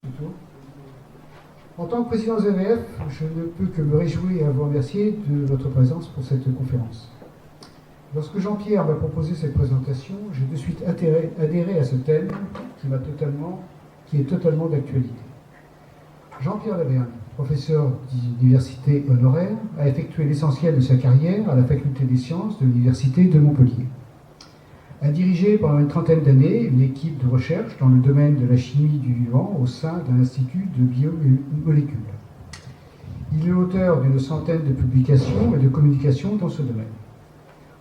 Plutôt. En tant que président des AVF, je ne peux que me réjouir et vous remercier de votre présence pour cette conférence. Lorsque Jean-Pierre m'a proposé cette présentation, j'ai de suite adhéré à ce thème qui est totalement d'actualité. Jean-Pierre Laverne, professeur d'université honoraire, a effectué l'essentiel de sa carrière à la faculté des sciences de l'université de Montpellier. A dirigé pendant une trentaine d'années une équipe de recherche dans le domaine de la chimie du vivant au sein d'un institut de biomolécules. Il est l'auteur d'une centaine de publications et de communications dans ce domaine.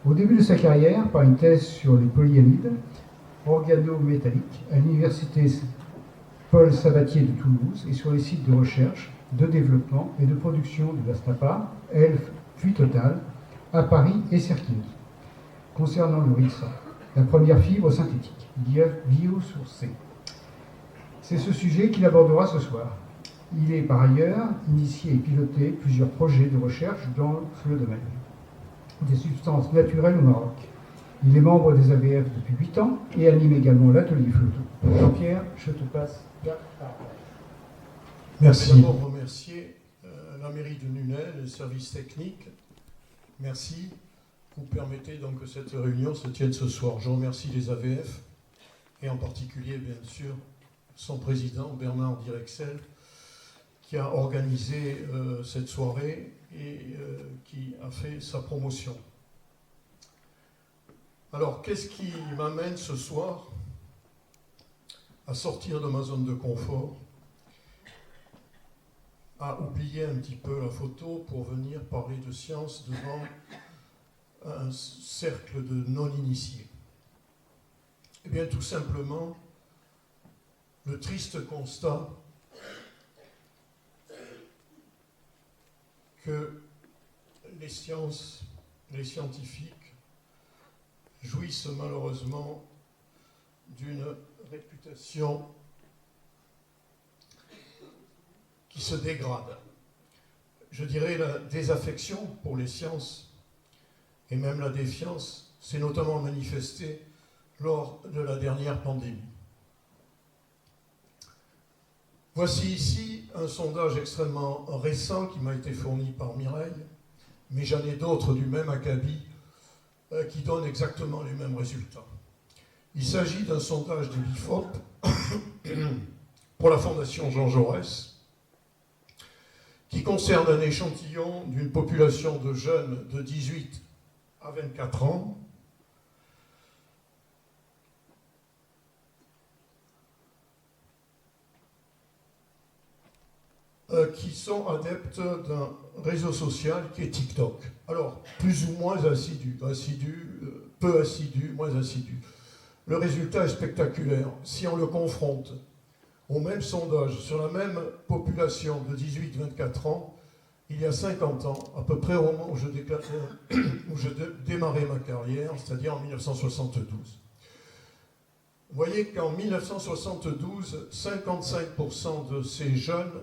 Au début de sa carrière, par une thèse sur les polyamides organométalliques à l'université Paul Sabatier de Toulouse et sur les sites de recherche, de développement et de production de l'Astapa, Elf puis Total, à Paris et Cerquillos, concernant le RIXA, la première fibre synthétique, biosourcée. C'est ce sujet qu'il abordera ce soir. Il est par ailleurs initié et piloté plusieurs projets de recherche dans le domaine des substances naturelles au Maroc. Il est membre des AVF depuis 8 ans et anime également l'atelier photo. Jean-Pierre, je te passe la parole. Merci. Je vais d'abord remercier la mairie de Nunel, le service technique. Merci. Vous permettez donc que cette réunion se tienne ce soir. Je remercie les AVF et en particulier, bien sûr, son président, Bernard Direxel, qui a organisé cette soirée et qui a fait sa promotion. Alors, qu'est-ce qui m'amène ce soir à sortir de ma zone de confort, à oublier un petit peu la photo pour venir parler de science devant un cercle de non-initiés? Eh bien, tout simplement, le triste constat que les sciences, les scientifiques jouissent malheureusement d'une réputation qui se dégrade. Je dirais la désaffection pour les sciences et même la défiance s'est notamment manifestée lors de la dernière pandémie. Voici ici un sondage extrêmement récent qui m'a été fourni par Mireille, mais j'en ai d'autres du même acabit qui donnent exactement les mêmes résultats. Il s'agit d'un sondage de l'IFOP pour la Fondation Jean Jaurès qui concerne un échantillon d'une population de jeunes de 18 à 24 ans qui sont adeptes d'un réseau social qui est TikTok. Alors, plus ou moins assidus, peu assidus, moins assidus. Le résultat est spectaculaire. Si on le confronte au même sondage sur la même population de 18-24 ans, il y a 50 ans, à peu près au moment où je démarrais ma carrière, c'est-à-dire en 1972. Vous voyez qu'en 1972, 55% de ces jeunes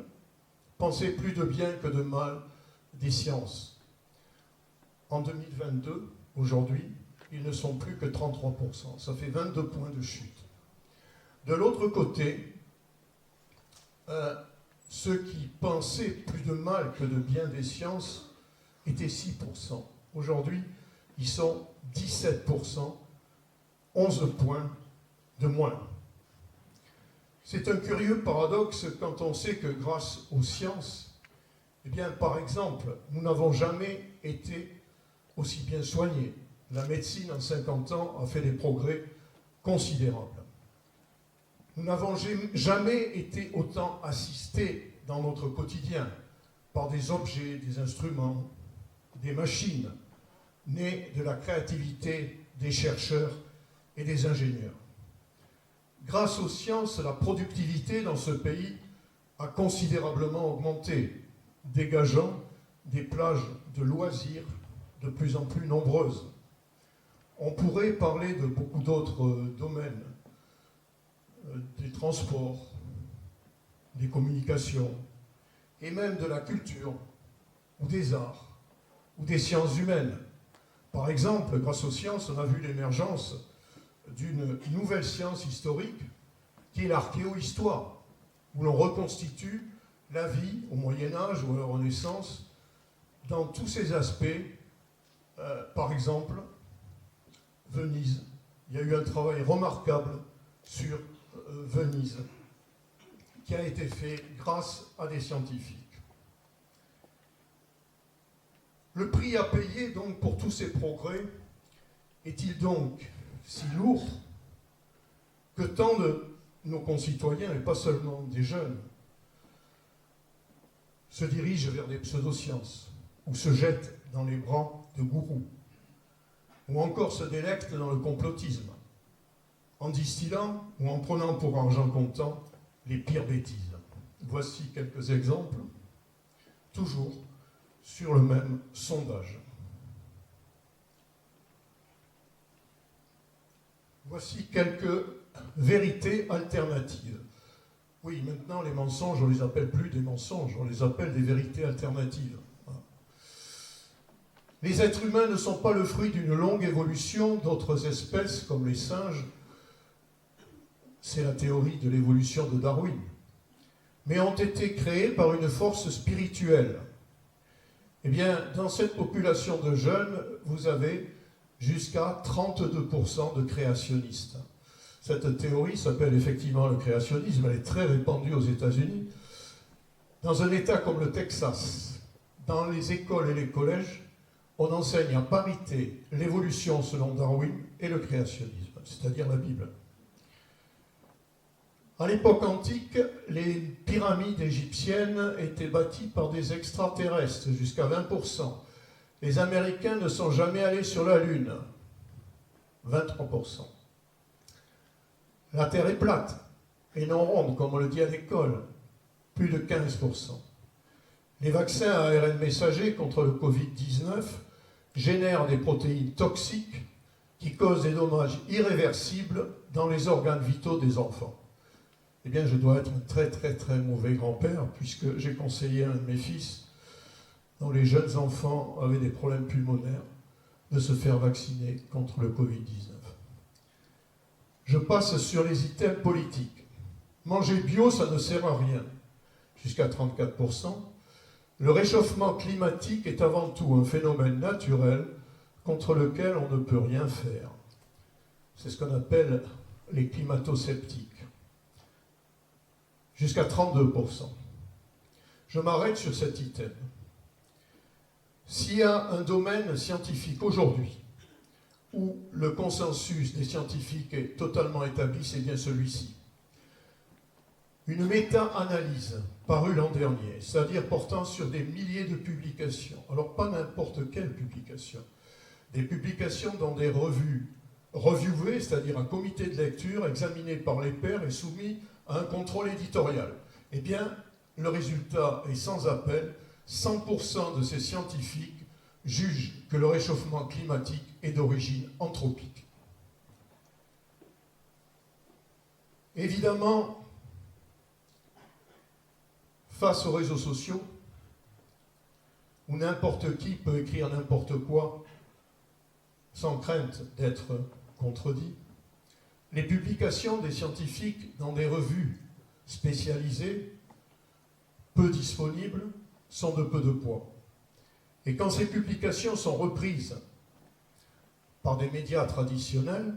pensaient plus de bien que de mal des sciences. En 2022, aujourd'hui, ils ne sont plus que 33%. Ça fait 22 points de chute. De l'autre côté, ceux qui pensaient plus de mal que de bien des sciences étaient 6%. Aujourd'hui, ils sont 17%, 11 points de moins. C'est un curieux paradoxe quand on sait que grâce aux sciences, eh bien, par exemple, nous n'avons jamais été aussi bien soignés. La médecine, en 50 ans, a fait des progrès considérables. Nous n'avons jamais été autant assistés dans notre quotidien par des objets, des instruments, des machines, nés de la créativité des chercheurs et des ingénieurs. Grâce aux sciences, la productivité dans ce pays a considérablement augmenté, dégageant des plages de loisirs de plus en plus nombreuses. On pourrait parler de beaucoup d'autres domaines, des transports, des communications, et même de la culture, ou des arts, ou des sciences humaines. Par exemple, grâce aux sciences, on a vu l'émergence d'une nouvelle science historique qui est l'archéohistoire. où l'on reconstitue la vie au Moyen-Âge ou à la Renaissance dans tous ses aspects. Par exemple, Venise. Il y a eu un travail remarquable sur Venise qui a été fait grâce à des scientifiques. Le prix à payer donc pour tous ces progrès est-il donc si lourd que tant de nos concitoyens, et pas seulement des jeunes, se dirigent vers des pseudosciences ou se jettent dans les bras de gourous ou encore se délectent dans le complotisme en distillant ou en prenant pour argent comptant les pires bêtises. Voici quelques exemples, toujours sur le même sondage. Voici quelques vérités alternatives. Oui, maintenant, les mensonges, on ne les appelle plus des mensonges, on les appelle des vérités alternatives. Les êtres humains ne sont pas le fruit d'une longue évolution d'autres espèces comme les singes, c'est la théorie de l'évolution de Darwin, mais ont été créés par une force spirituelle. Eh bien, dans cette population de jeunes, vous avez jusqu'à 32% de créationnistes. Cette théorie s'appelle effectivement le créationnisme, elle est très répandue aux États-Unis. Dans un État comme le Texas, dans les écoles et les collèges, on enseigne à parité l'évolution selon Darwin et le créationnisme, c'est-à-dire la Bible. À l'époque antique, les pyramides égyptiennes étaient bâties par des extraterrestres, jusqu'à 20%. Les Américains ne sont jamais allés sur la Lune, 23%. La Terre est plate et non ronde, comme on le dit à l'école, plus de 15%. Les vaccins à ARN messager contre le Covid-19 génèrent des protéines toxiques qui causent des dommages irréversibles dans les organes vitaux des enfants. Eh bien, je dois être un très très très mauvais grand-père, puisque j'ai conseillé à un de mes fils, dont les jeunes enfants avaient des problèmes pulmonaires, de se faire vacciner contre le Covid-19. Je passe sur les items politiques. Manger bio, ça ne sert à rien, jusqu'à 34%. Le réchauffement climatique est avant tout un phénomène naturel contre lequel on ne peut rien faire. C'est ce qu'on appelle les climato-sceptiques. Jusqu'à 32%. Je m'arrête sur cet item. S'il y a un domaine scientifique aujourd'hui où le consensus des scientifiques est totalement établi, c'est bien celui-ci. Une méta-analyse parue l'an dernier, c'est-à-dire portant sur des milliers de publications, alors pas n'importe quelle publication, des publications dans des revues reviewées, c'est-à-dire un comité de lecture examiné par les pairs et soumis à un contrôle éditorial. Eh bien, le résultat est sans appel. 100% de ces scientifiques jugent que le réchauffement climatique est d'origine anthropique. Évidemment, face aux réseaux sociaux, où n'importe qui peut écrire n'importe quoi sans crainte d'être contredit, les publications des scientifiques dans des revues spécialisées, peu disponibles, sont de peu de poids. Et quand ces publications sont reprises par des médias traditionnels,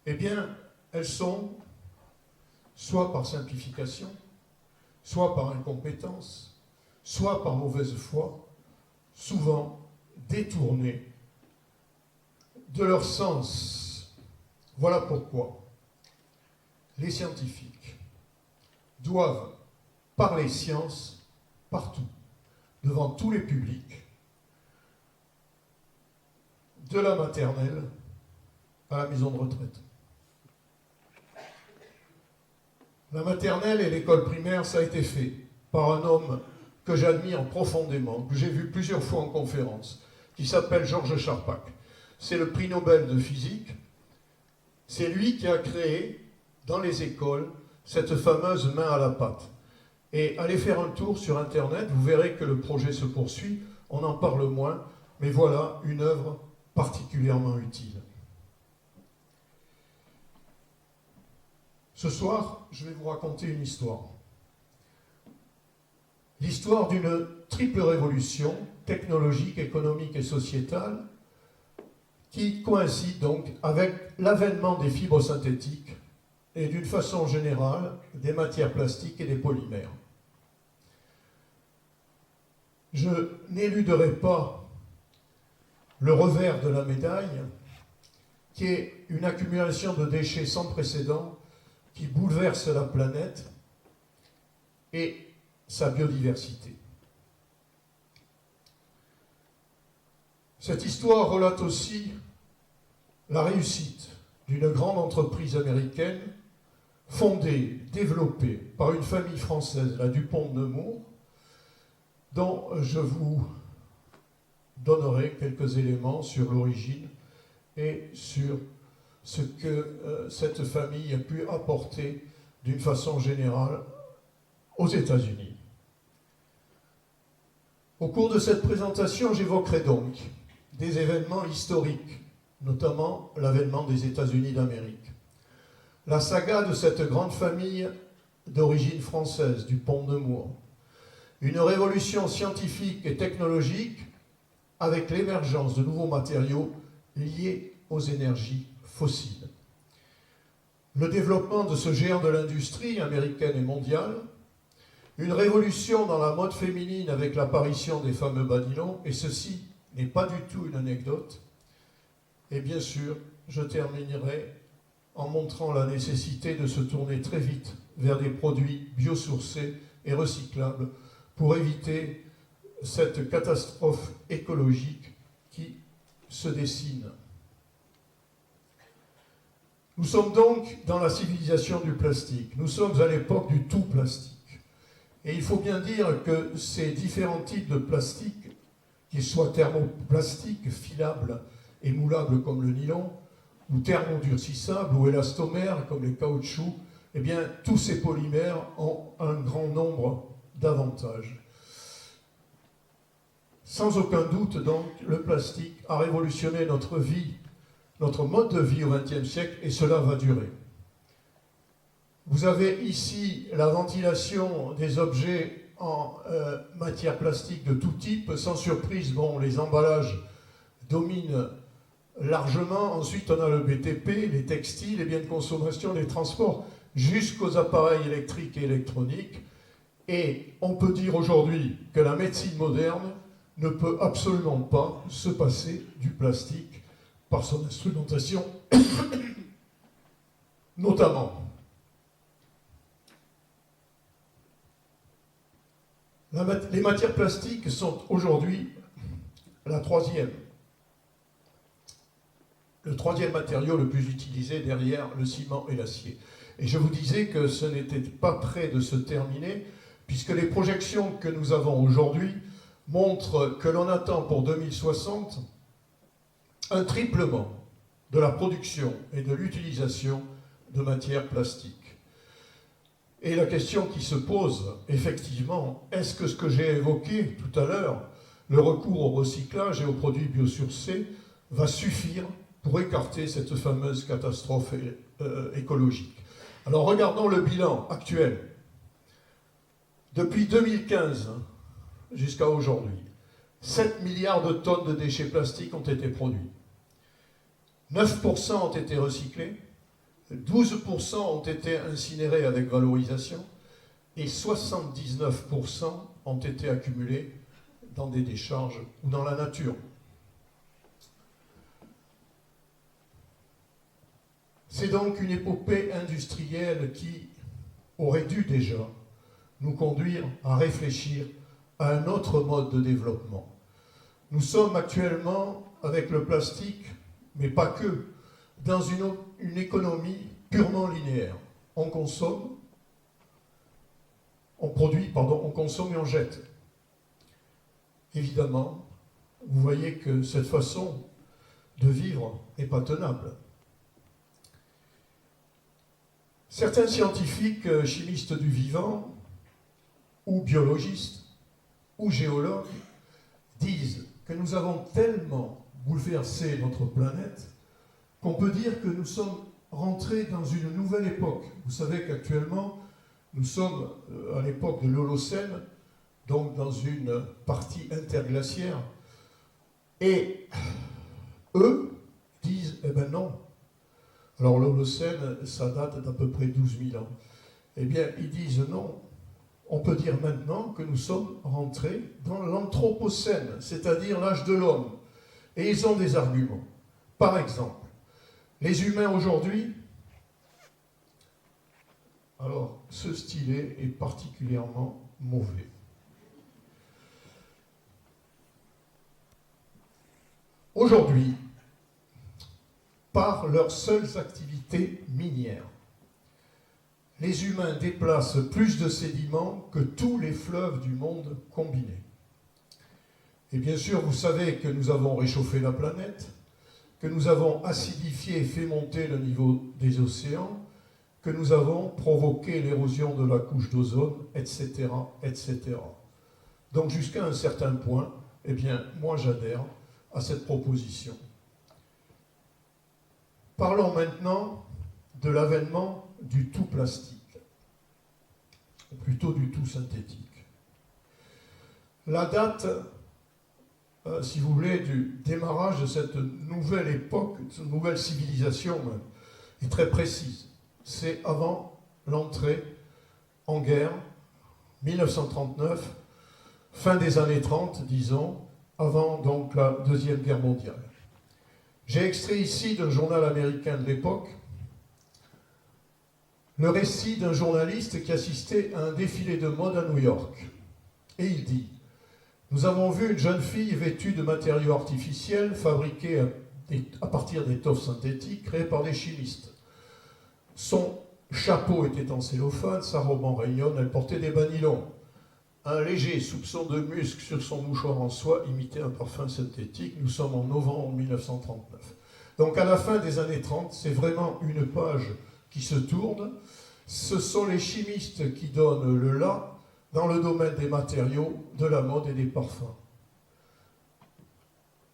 eh bien, elles sont, soit par simplification, soit par incompétence, soit par mauvaise foi, souvent détournées de leur sens. Voilà pourquoi les scientifiques doivent parler science partout, devant tous les publics, de la maternelle à la maison de retraite. La maternelle et l'école primaire, ça a été fait par un homme que j'admire profondément, que j'ai vu plusieurs fois en conférence, qui s'appelle Georges Charpak. C'est le prix Nobel de physique. C'est lui qui a créé, dans les écoles, cette fameuse main à la pâte. Et allez faire un tour sur Internet, vous verrez que le projet se poursuit, on en parle moins, mais voilà une œuvre particulièrement utile. Ce soir, je vais vous raconter une histoire. l'histoire d'une triple révolution technologique, économique et sociétale qui coïncide donc avec l'avènement des fibres synthétiques et d'une façon générale des matières plastiques et des polymères. Je n'éluderai pas le revers de la médaille, qui est une accumulation de déchets sans précédent qui bouleverse la planète et sa biodiversité. Cette histoire relate aussi la réussite d'une grande entreprise américaine fondée, développée par une famille française, la Dupont de Nemours, dont je vous donnerai quelques éléments sur l'origine et sur ce que cette famille a pu apporter d'une façon générale aux États-Unis. Au cours de cette présentation, j'évoquerai donc des événements historiques, notamment l'avènement des États-Unis d'Amérique. La saga de cette grande famille d'origine française, Dupont de Nemours. Une révolution scientifique et technologique avec l'émergence de nouveaux matériaux liés aux énergies fossiles. Le développement de ce géant de l'industrie américaine et mondiale, une révolution dans la mode féminine avec l'apparition des fameux badinons, et ceci n'est pas du tout une anecdote. Et bien sûr, je terminerai en montrant la nécessité de se tourner très vite vers des produits biosourcés et recyclables pour éviter cette catastrophe écologique qui se dessine. Nous sommes donc dans la civilisation du plastique. Nous sommes à l'époque du tout plastique. Et il faut bien dire que ces différents types de plastique, qu'ils soient thermoplastiques, filables et moulables comme le nylon, ou thermodurcissables ou élastomères comme les caoutchoucs, eh bien, tous ces polymères ont un grand nombre d'avantages. Sans aucun doute, donc, le plastique a révolutionné notre vie, notre mode de vie au XXe siècle, et cela va durer. Vous avez ici la ventilation des objets en matière plastique de tout type. Sans surprise, bon, les emballages dominent largement. Ensuite, on a le BTP, les textiles, les biens de consommation, les transports, jusqu'aux appareils électriques et électroniques. Et on peut dire aujourd'hui que la médecine moderne ne peut absolument pas se passer du plastique par son instrumentation, notamment. Les matières plastiques sont aujourd'hui le troisième matériau le plus utilisé derrière le ciment et l'acier. Et je vous disais que ce n'était pas près de se terminer, puisque les projections que nous avons aujourd'hui montrent que l'on attend pour 2060 un triplement de la production et de l'utilisation de matières plastiques. Et la question qui se pose, effectivement, est-ce que ce que j'ai évoqué tout à l'heure, le recours au recyclage et aux produits biosourcés, va suffire pour écarter cette fameuse catastrophe écologique? Alors regardons le bilan actuel. Depuis 2015 jusqu'à aujourd'hui, 7 milliards de tonnes de déchets plastiques ont été produits. 9% ont été recyclés, 12% ont été incinérés avec valorisation et 79% ont été accumulés dans des décharges ou dans la nature. C'est donc une épopée industrielle qui aurait dû déjà nous conduire à réfléchir à un autre mode de développement. Nous sommes actuellement, avec le plastique, mais pas que, dans une économie purement linéaire. On consomme, on consomme et on jette. Évidemment, vous voyez que cette façon de vivre n'est pas tenable. Certains scientifiques, chimistes du vivant, ou biologistes, ou géologues, disent que nous avons tellement bouleversé notre planète qu'on peut dire que nous sommes rentrés dans une nouvelle époque. Vous savez qu'actuellement, nous sommes à l'époque de l'Holocène, donc dans une partie interglaciaire. Et eux disent, eh ben non. Alors l'Holocène, ça date d'à peu près 12 000 ans. Eh bien, ils disent non. On peut dire maintenant que nous sommes rentrés dans l'Anthropocène, c'est-à-dire l'âge de l'homme. Et ils ont des arguments. Par exemple, les humains aujourd'hui, alors ce stylet est particulièrement mauvais. Aujourd'hui, par leurs seules activités minières, les humains déplacent plus de sédiments que tous les fleuves du monde combinés. Et bien sûr, vous savez que nous avons réchauffé la planète, que nous avons acidifié et fait monter le niveau des océans, que nous avons provoqué l'érosion de la couche d'ozone, etc., etc. Donc jusqu'à un certain point, eh bien, moi j'adhère à cette proposition. Parlons maintenant de l'avènement du tout plastique, ou plutôt du tout synthétique. La date, si vous voulez, du démarrage de cette nouvelle époque, de cette nouvelle civilisation même, est très précise. C'est avant l'entrée en guerre, 1939, fin des années 30, disons, avant donc la Deuxième Guerre mondiale. J'ai extrait ici d'un journal américain de l'époque le récit d'un journaliste qui assistait à un défilé de mode à New York. Et il dit « Nous avons vu une jeune fille vêtue de matériaux artificiels fabriqués à partir d'étoffes synthétiques créées par des chimistes. Son chapeau était en cellophane, sa robe en rayon, elle portait des bas nylons. Un léger soupçon de musc sur son mouchoir en soie imitait un parfum synthétique. Nous sommes en novembre 1939. » Donc à la fin des années 30, c'est vraiment une page qui se tourne. Ce sont les chimistes qui donnent le là dans le domaine des matériaux, de la mode et des parfums.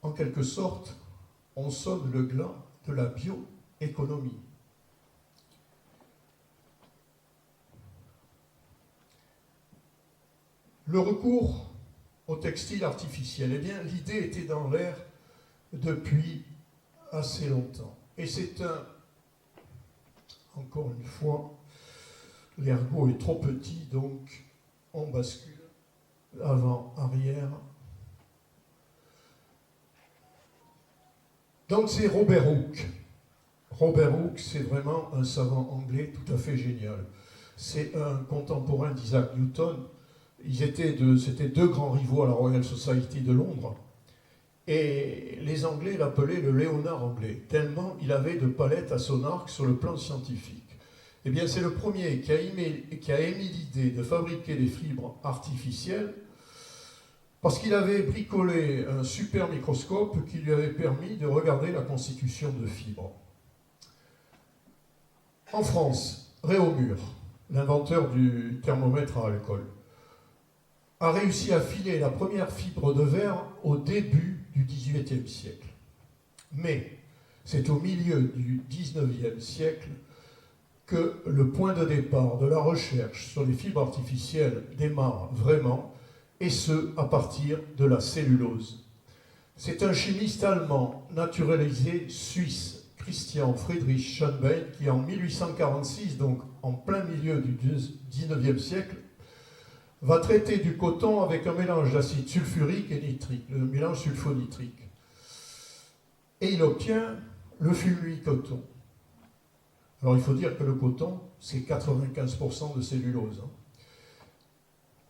En quelque sorte, on sonne le glas de la bioéconomie. Le recours au textile artificiel, eh bien, l'idée était dans l'air depuis assez longtemps. Et c'est encore une fois, l'ergot est trop petit, donc on bascule avant, arrière. Donc c'est Robert Hooke. Robert Hooke, c'est vraiment un savant anglais tout à fait génial. C'est un contemporain d'Isaac Newton. C'était deux grands rivaux à la Royal Society de Londres. Et les Anglais l'appelaient le Léonard anglais, tellement il avait de palettes à son arc sur le plan scientifique. Eh bien, c'est le premier qui a émis l'idée de fabriquer des fibres artificielles parce qu'il avait bricolé un super microscope qui lui avait permis de regarder la constitution de fibres. En France, Réaumur, l'inventeur du thermomètre à alcool, a réussi à filer la première fibre de verre au début du XVIIIe siècle. Mais c'est au milieu du XIXe siècle que le point de départ de la recherche sur les fibres artificielles démarre vraiment, et ce, à partir de la cellulose. C'est un chimiste allemand naturalisé suisse, Christian Friedrich Schönbein, qui en 1846, donc en plein milieu du XIXe siècle, va traiter du coton avec un mélange d'acide sulfurique et nitrique, le mélange sulfonitrique. Et il obtient le fulmi-coton. Alors il faut dire que le coton, c'est 95% de cellulose.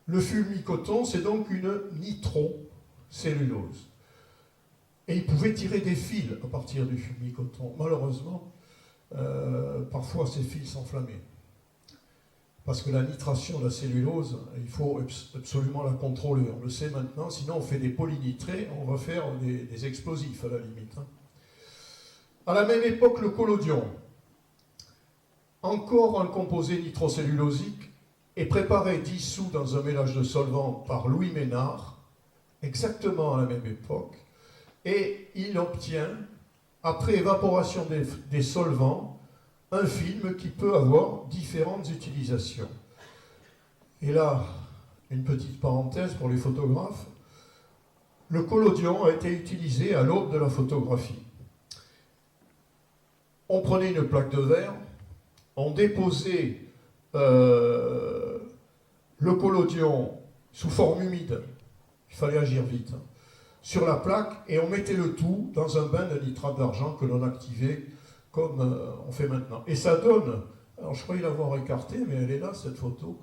Le fulmi-coton, c'est donc une nitrocellulose. Et il pouvait tirer des fils à partir du fulmi-coton. Malheureusement, parfois ces fils s'enflammaient. Parce que la nitration de la cellulose, il faut absolument la contrôler. On le sait maintenant, sinon on fait des polynitrés, on va faire des explosifs à la limite. À la même époque, le collodion, encore un composé nitrocellulosique, est préparé dissous dans un mélange de solvants par Louis Ménard, exactement à la même époque, et il obtient, après évaporation des solvants, un film qui peut avoir différentes utilisations. Et là, une petite parenthèse pour les photographes, le collodion a été utilisé à l'aube de la photographie. On prenait une plaque de verre, on déposait le collodion sous forme humide, il fallait agir vite, hein, sur la plaque, et on mettait le tout dans un bain de nitrate d'argent que l'on activait comme on fait maintenant. Et ça donne, alors je croyais l'avoir écartée, mais elle est là cette photo,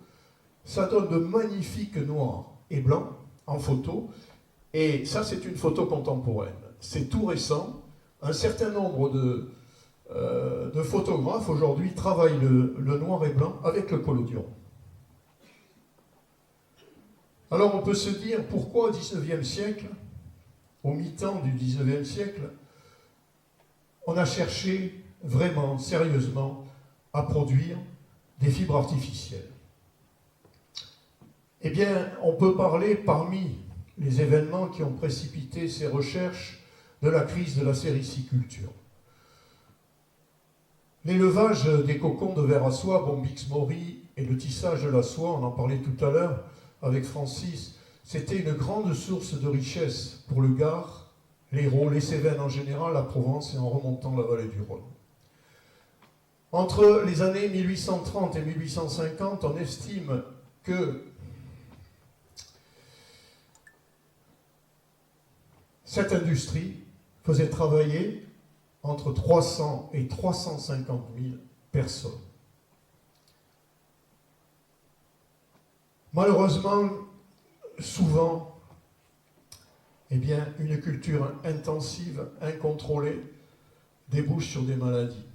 ça donne de magnifiques noirs et blancs en photo, et ça c'est une photo contemporaine. C'est tout récent, un certain nombre de photographes aujourd'hui travaillent le noir et blanc avec le collodion. Alors on peut se dire pourquoi au XIXe siècle, au mi-temps du XIXe siècle, on a cherché vraiment, sérieusement, à produire des fibres artificielles. Eh bien, on peut parler parmi les événements qui ont précipité ces recherches de la crise de la sériciculture. L'élevage des cocons de ver à soie, Bombyx mori, et le tissage de la soie, on en parlait tout à l'heure avec Francis, c'était une grande source de richesse pour le Gard, l'Hérault, les Cévennes en général, la Provence et en remontant la vallée du Rhône. Entre les années 1830 et 1850, on estime que cette industrie faisait travailler entre 300 et 350 000 personnes. Malheureusement, souvent, eh bien, une culture intensive, incontrôlée, débouche sur des maladies.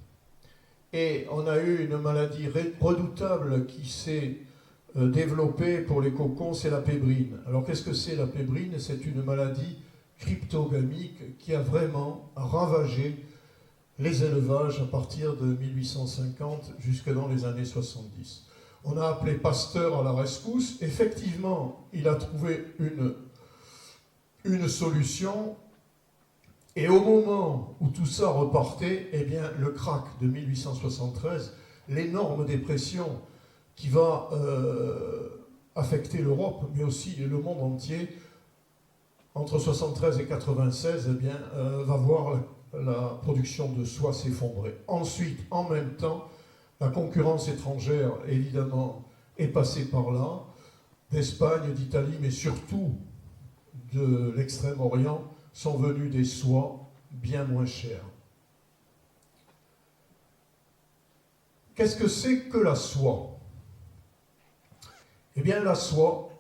Et on a eu une maladie redoutable qui s'est développée pour les cocons, c'est la pébrine. Alors qu'est-ce que c'est la pébrine? C'est une maladie cryptogamique qui a vraiment ravagé les élevages à partir de 1850 jusque dans les années 70. On a appelé Pasteur à la rescousse. Effectivement, il a trouvé une solution. Et au moment où tout ça repartait, eh bien, le krach de 1873, l'énorme dépression qui va affecter l'Europe, mais aussi le monde entier, entre 73 et 96, eh bien, va voir la production de soie s'effondrer. Ensuite, en même temps, la concurrence étrangère, évidemment, est passée par là, d'Espagne, d'Italie, mais surtout de l'Extrême-Orient, sont venues des soies bien moins chères. Qu'est-ce que c'est que la soie? Eh bien, la soie,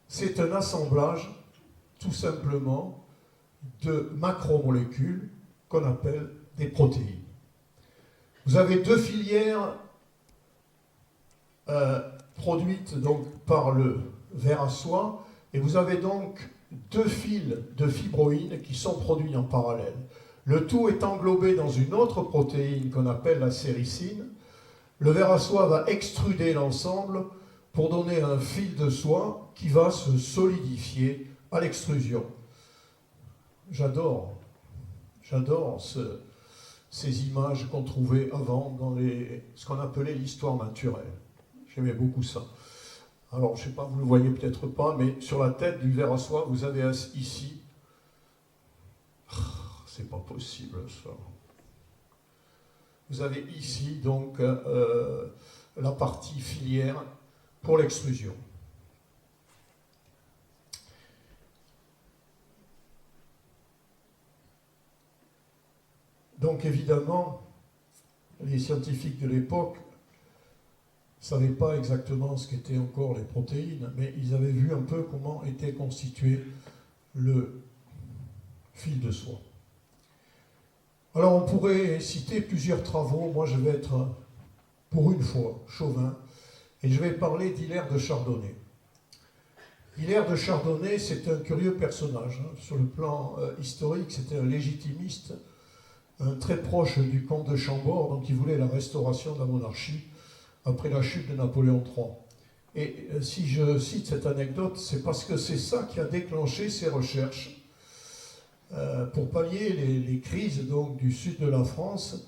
c'est un assemblage, tout simplement, de macromolécules qu'on appelle des protéines. Vous avez deux filières produites donc par le ver à soie, et vous avez donc deux fils de fibroïnes qui sont produits en parallèle. Le tout est englobé dans une autre protéine qu'on appelle la séricine. Le ver à soie va extruder l'ensemble pour donner un fil de soie qui va se solidifier à l'extrusion. J'adore ces images qu'on trouvait avant dans ce qu'on appelait l'histoire naturelle. J'aimais beaucoup ça. Alors, je ne sais pas, vous ne le voyez peut-être pas, mais sur la tête du ver à soie, vous avez ici... c'est pas possible, ça. Vous avez ici, donc, la partie filière pour l'extrusion. Donc, évidemment, les scientifiques de l'époque ne savaient pas exactement ce qu'étaient encore les protéines, mais ils avaient vu un peu comment était constitué le fil de soie. Alors on pourrait citer plusieurs travaux. Moi je vais être, pour une fois, chauvin, et je vais parler d'Hilaire de Chardonnay. Hilaire de Chardonnay, c'est un curieux personnage. Sur le plan historique, c'était un légitimiste, très proche du comte de Chambord, donc il voulait la restauration de la monarchie après la chute de Napoléon III. Et si je cite cette anecdote, c'est parce que c'est ça qui a déclenché ses recherches. Pour pallier les crises donc, du sud de la France,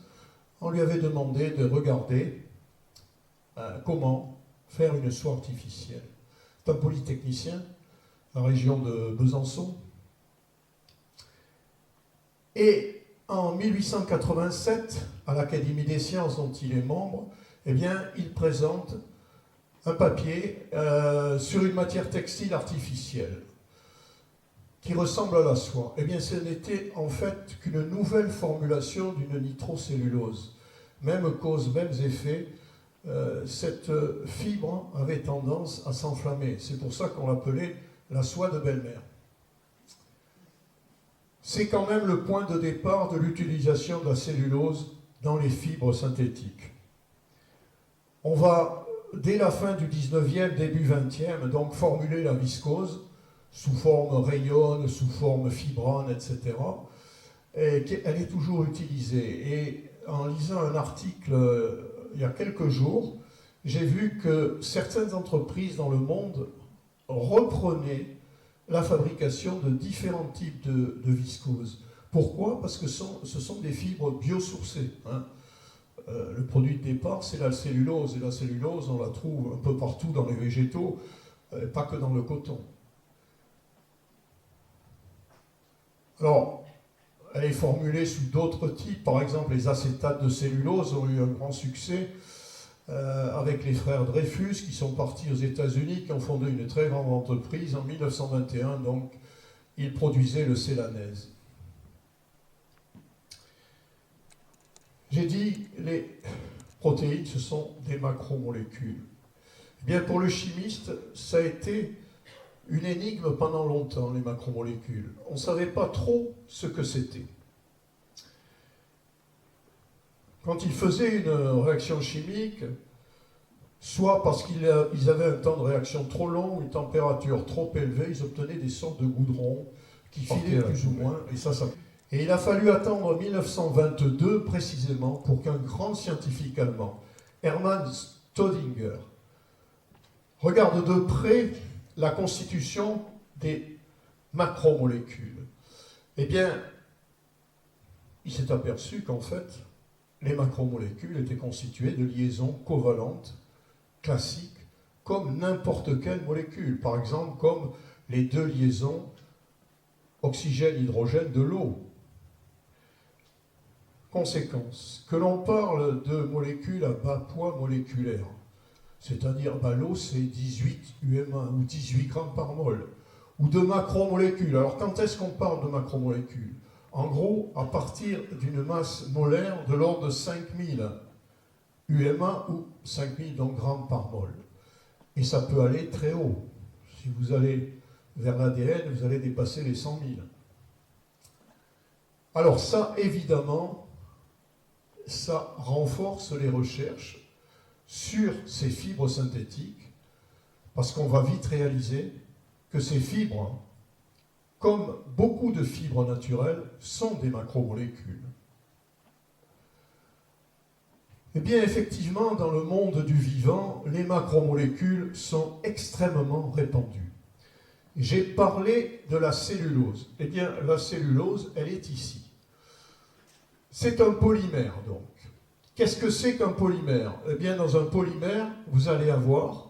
on lui avait demandé de regarder comment faire une soie artificielle. C'est un polytechnicien, la région de Besançon. Et en 1887, à l'Académie des sciences dont il est membre, eh bien, il présente un papier sur une matière textile artificielle qui ressemble à la soie. Eh bien, ce n'était en fait qu'une nouvelle formulation d'une nitrocellulose. Même cause, mêmes effets, cette fibre avait tendance à s'enflammer. C'est pour ça qu'on l'appelait la soie de belle-mère. C'est quand même le point de départ de l'utilisation de la cellulose dans les fibres synthétiques. On va, dès la fin du 19e, début 20e, donc formuler la viscose sous forme rayonne, sous forme fibrone, etc. Et elle est toujours utilisée. Et en lisant un article il y a quelques jours, j'ai vu que certaines entreprises dans le monde reprenaient la fabrication de différents types de viscose. Pourquoi? Parce que ce sont des fibres biosourcées. Hein. Le produit de départ, c'est la cellulose. Et la cellulose, on la trouve un peu partout dans les végétaux, pas que dans le coton. Alors, elle est formulée sous d'autres types. Par exemple, les acétates de cellulose ont eu un grand succès avec les frères Dreyfus qui sont partis aux États-Unis, qui ont fondé une très grande entreprise en 1921. Donc, ils produisaient le Célanèse. J'ai dit, les protéines, ce sont des macromolécules. Eh bien, pour le chimiste, ça a été une énigme pendant longtemps, les macromolécules. On ne savait pas trop ce que c'était. Quand ils faisaient une réaction chimique, soit parce qu'ils avaient un temps de réaction trop long, une température trop élevée, ils obtenaient des sortes de goudrons qui filaient plus ou moins, et il a fallu attendre 1922 précisément pour qu'un grand scientifique allemand, Hermann Staudinger, regarde de près la constitution des macromolécules. Eh bien, il s'est aperçu qu'en fait, les macromolécules étaient constituées de liaisons covalentes classiques, comme n'importe quelle molécule. Par exemple, comme les deux liaisons oxygène-hydrogène de l'eau. Conséquence, que l'on parle de molécules à bas poids moléculaire, c'est-à-dire l'eau c'est 18 UM1 ou 18 grammes par mol, ou de macromolécules. Alors quand est-ce qu'on parle de macromolécules? En gros, à partir d'une masse molaire de l'ordre de 5000 UM1 ou 5000 grammes par mol. Et ça peut aller très haut. Si vous allez vers l'ADN, vous allez dépasser les 100 000. Alors ça, évidemment, ça renforce les recherches sur ces fibres synthétiques, parce qu'on va vite réaliser que ces fibres, comme beaucoup de fibres naturelles, sont des macromolécules. Eh bien, effectivement, dans le monde du vivant, les macromolécules sont extrêmement répandues. J'ai parlé de la cellulose. Eh bien, la cellulose, elle est ici. C'est un polymère, donc. Qu'est-ce que c'est qu'un polymère? Eh bien, dans un polymère, vous allez avoir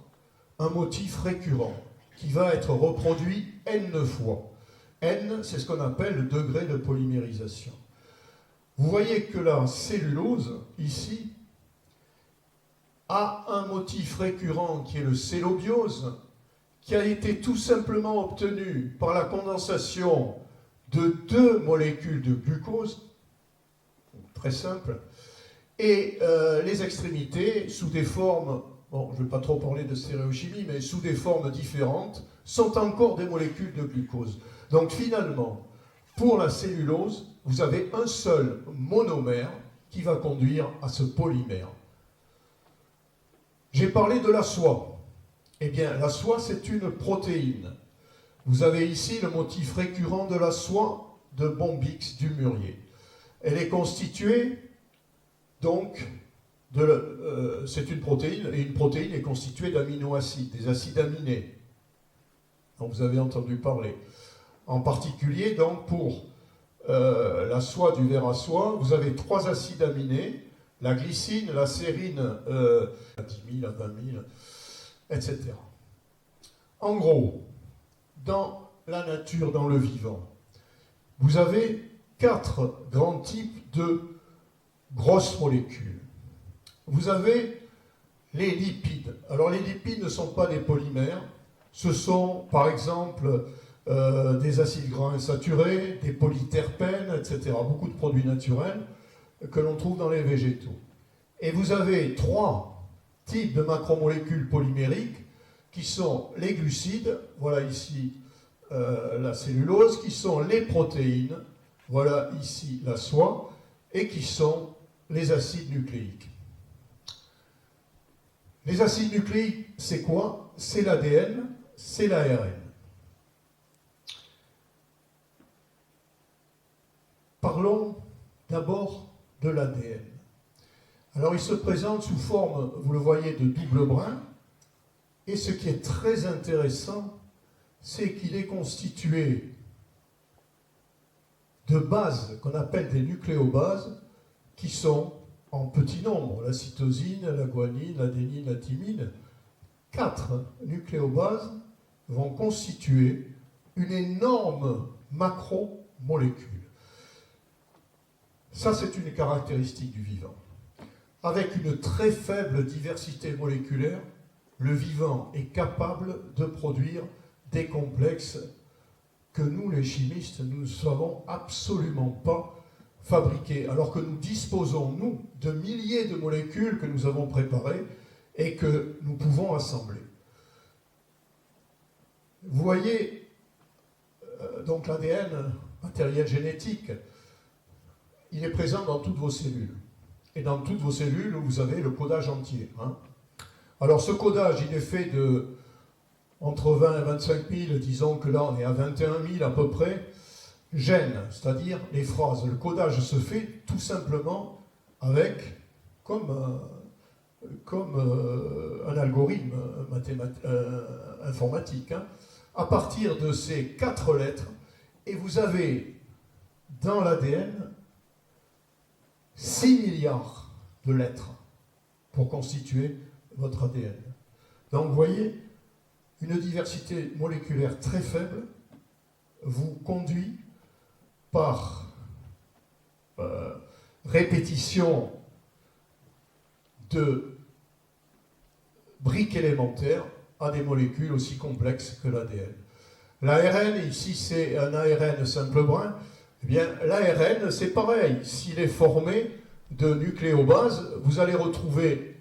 un motif récurrent qui va être reproduit n fois. N, c'est ce qu'on appelle le degré de polymérisation. Vous voyez que la cellulose, ici, a un motif récurrent qui est le cellobiose, qui a été tout simplement obtenu par la condensation de deux molécules de glucose, très simple, et les extrémités, sous des formes, bon, je ne vais pas trop parler de stéréochimie, mais sous des formes différentes, sont encore des molécules de glucose. Donc finalement, pour la cellulose, vous avez un seul monomère qui va conduire à ce polymère. J'ai parlé de la soie. Eh bien, la soie, c'est une protéine. Vous avez ici le motif récurrent de la soie de Bombyx du Murier. Elle est constituée, donc, c'est une protéine, et une protéine est constituée d'aminoacides, des acides aminés, dont vous avez entendu parler. En particulier, donc, pour la soie du ver à soie, vous avez 3 acides aminés, la glycine, la sérine, à 10 000, à 20 000, etc. En gros, dans la nature, dans le vivant, vous avez 4 grands types de grosses molécules. Vous avez les lipides. Alors les lipides ne sont pas des polymères, ce sont par exemple des acides gras insaturés, des polyterpènes, etc. Beaucoup de produits naturels que l'on trouve dans les végétaux. Et vous avez 3 types de macromolécules polymériques qui sont les glucides, voilà ici la cellulose, qui sont les protéines, voilà ici la soie, et qui sont les acides nucléiques. Les acides nucléiques, c'est quoi? C'est l'ADN, c'est l'ARN. Parlons d'abord de l'ADN. Alors il se présente sous forme, vous le voyez, de double brin, et ce qui est très intéressant, c'est qu'il est constitué de bases qu'on appelle des nucléobases, qui sont en petit nombre, la cytosine, la guanine, l'adénine, la thymine. 4 nucléobases vont constituer une énorme macromolécule. Ça, c'est une caractéristique du vivant. Avec une très faible diversité moléculaire, le vivant est capable de produire des complexes que nous, les chimistes, nous ne savons absolument pas fabriquer, alors que nous disposons, nous, de milliers de molécules que nous avons préparées et que nous pouvons assembler. Vous voyez, donc l'ADN, matériel génétique, il est présent dans toutes vos cellules. Et dans toutes vos cellules, vous avez le codage entier. Alors ce codage, il est fait de entre 20 et 25 000, disons que là on est à 21 000 à peu près, gènes, c'est-à-dire les phrases. Le codage se fait tout simplement avec, comme un algorithme informatique, à partir de ces 4 lettres, et vous avez dans l'ADN 6 milliards de lettres pour constituer votre ADN. Donc vous voyez, une diversité moléculaire très faible vous conduit par répétition de briques élémentaires à des molécules aussi complexes que l'ADN. L'ARN, ici c'est un ARN simple brin. Eh bien, l'ARN, c'est pareil. S'il est formé de nucléobases, vous allez en retrouver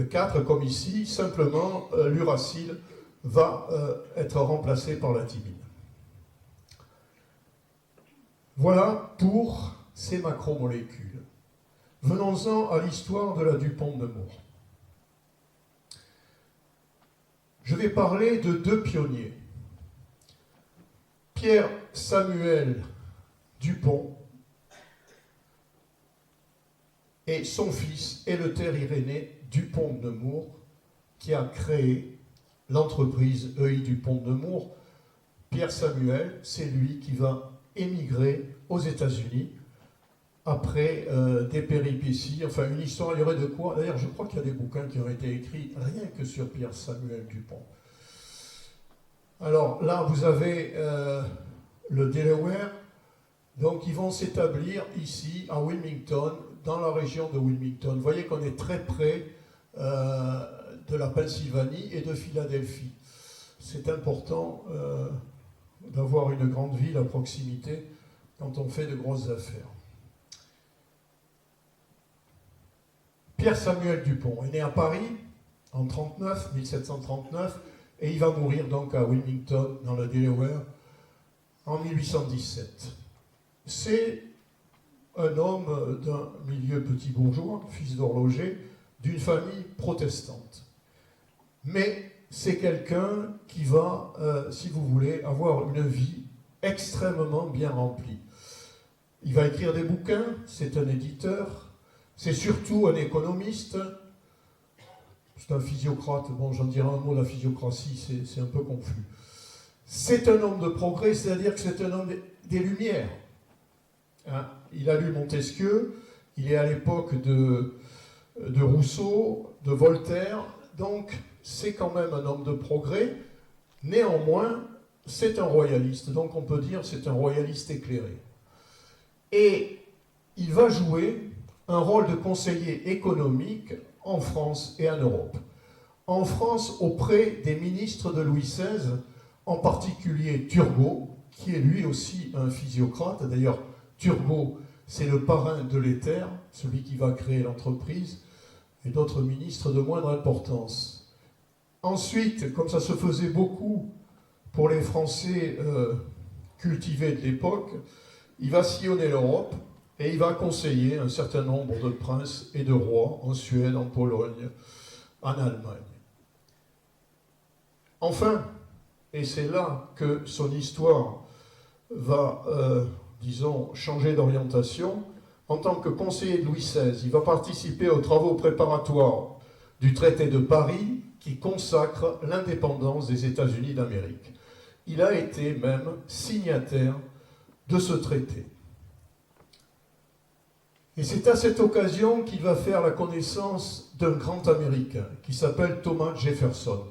4, comme ici. Simplement, l'uracile va être remplacé par la thymine. Voilà pour ces macromolécules. Venons-en à l'histoire de la Dupont de Nemours. Je vais parler de 2 pionniers. Pierre Samuel Dupont et son fils, Eleuthère Irénée Dupont de Nemours, qui a créé l'entreprise EI Dupont de Nemours. Pierre Samuel, c'est lui qui va émigrer aux États-Unis après des péripéties, enfin une histoire, il y aurait de quoi. D'ailleurs, je crois qu'il y a des bouquins qui ont été écrits rien que sur Pierre Samuel Dupont. Alors là, vous avez le Delaware, donc ils vont s'établir ici à Wilmington, dans la région de Wilmington. Vous voyez qu'on est très près de la Pennsylvanie et de Philadelphie. C'est important d'avoir une grande ville à proximité quand on fait de grosses affaires. Pierre Samuel Dupont est né à Paris en 1739, et il va mourir donc à Wilmington, dans le Delaware, en 1817. C'est un homme d'un milieu petit bourgeois, fils d'horloger, d'une famille protestante. Mais c'est quelqu'un qui va, si vous voulez, avoir une vie extrêmement bien remplie. Il va écrire des bouquins, c'est un éditeur, c'est surtout un économiste, c'est un physiocrate. Bon, j'en dirai un mot, la physiocratie, c'est un peu confus. C'est un homme de progrès, c'est-à-dire que c'est un homme des Lumières. Il a lu Montesquieu, il est à l'époque de Rousseau, de Voltaire, donc c'est quand même un homme de progrès. Néanmoins, c'est un royaliste, donc on peut dire que c'est un royaliste éclairé. Et il va jouer un rôle de conseiller économique en France et en Europe. En France, auprès des ministres de Louis XVI, en particulier Turgot, qui est lui aussi un physiocrate. D'ailleurs, Turgot, c'est le parrain de l'Éther, celui qui va créer l'entreprise, et d'autres ministres de moindre importance. Ensuite, comme ça se faisait beaucoup pour les Français cultivés de l'époque, il va sillonner l'Europe et il va conseiller un certain nombre de princes et de rois en Suède, en Pologne, en Allemagne. Enfin, et c'est là que son histoire va, disons, changer d'orientation, en tant que conseiller de Louis XVI, il va participer aux travaux préparatoires du traité de Paris qui consacre l'indépendance des États-Unis d'Amérique. Il a été même signataire de ce traité. Et c'est à cette occasion qu'il va faire la connaissance d'un grand Américain qui s'appelle Thomas Jefferson.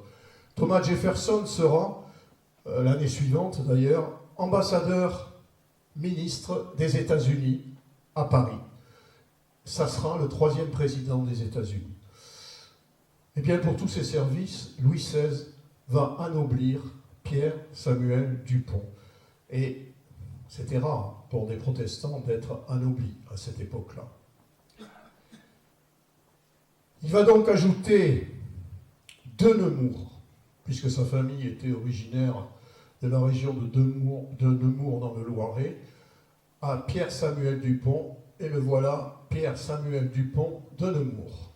Thomas Jefferson sera, l'année suivante d'ailleurs, ambassadeur ministre des États-Unis à Paris. Ça sera le 3e président des États-Unis. Et bien pour tous ces services, Louis XVI va anoblir Pierre Samuel Dupont. Et c'était rare pour des protestants d'être anoblis à cette époque-là. Il va donc ajouter de Nemours, puisque sa famille était originaire de la région de Nemours dans le Loiret, à Pierre Samuel Dupont, et le voilà, Pierre Samuel Dupont de Nemours.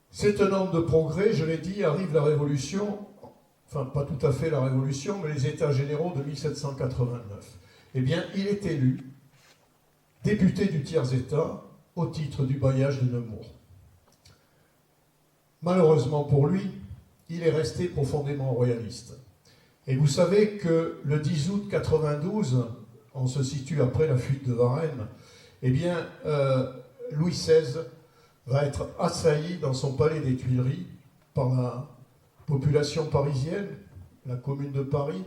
C'est un homme de progrès, je l'ai dit, arrive la Révolution, enfin pas tout à fait la Révolution, mais les États généraux de 1789. Eh bien, il est élu député du tiers-État au titre du bailliage de Nemours. Malheureusement pour lui, il est resté profondément royaliste. Et vous savez que le 10 août 92, on se situe après la fuite de Varennes, eh bien, Louis XVI va être assailli dans son palais des Tuileries par la population parisienne, la commune de Paris.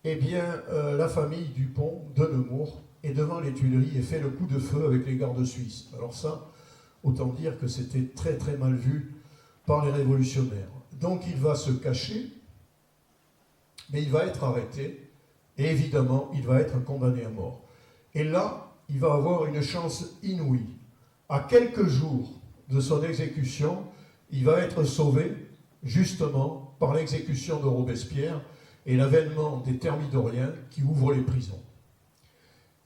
Eh bien, la famille Dupont de Nemours est devant les Tuileries et fait le coup de feu avec les gardes suisses. Alors ça, autant dire que c'était très très mal vu par les révolutionnaires. Donc il va se cacher, mais il va être arrêté, et évidemment, il va être condamné à mort. Et là, il va avoir une chance inouïe. À quelques jours de son exécution, il va être sauvé, justement, par l'exécution de Robespierre et l'avènement des thermidoriens qui ouvrent les prisons.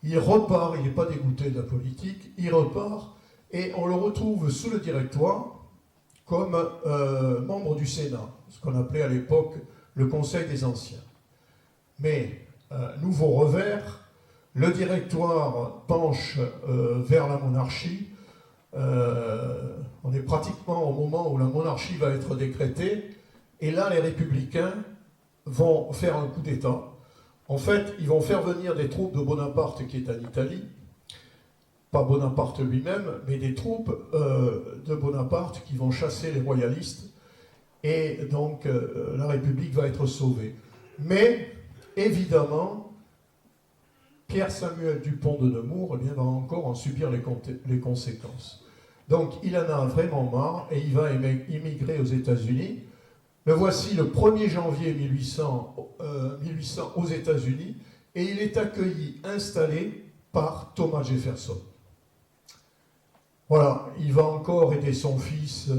Il repart, il n'est pas dégoûté de la politique, il repart, et on le retrouve sous le Directoire comme membre du Sénat, ce qu'on appelait à l'époque le Conseil des Anciens. Mais, nouveau revers, le Directoire penche vers la monarchie. On est pratiquement au moment où la monarchie va être décrétée, et là les républicains vont faire un coup d'État. En fait, ils vont faire venir des troupes de Bonaparte qui est en Italie, pas Bonaparte lui-même, mais des troupes de Bonaparte qui vont chasser les royalistes, et donc la République va être sauvée. Mais, évidemment, Pierre Samuel Dupont de Nemours va encore en subir les conséquences. Donc il en a vraiment marre et il va immigrer aux États-Unis. Le voici le 1er janvier 1800 aux États-Unis et il est accueilli, installé par Thomas Jefferson. Voilà, il va encore aider son fils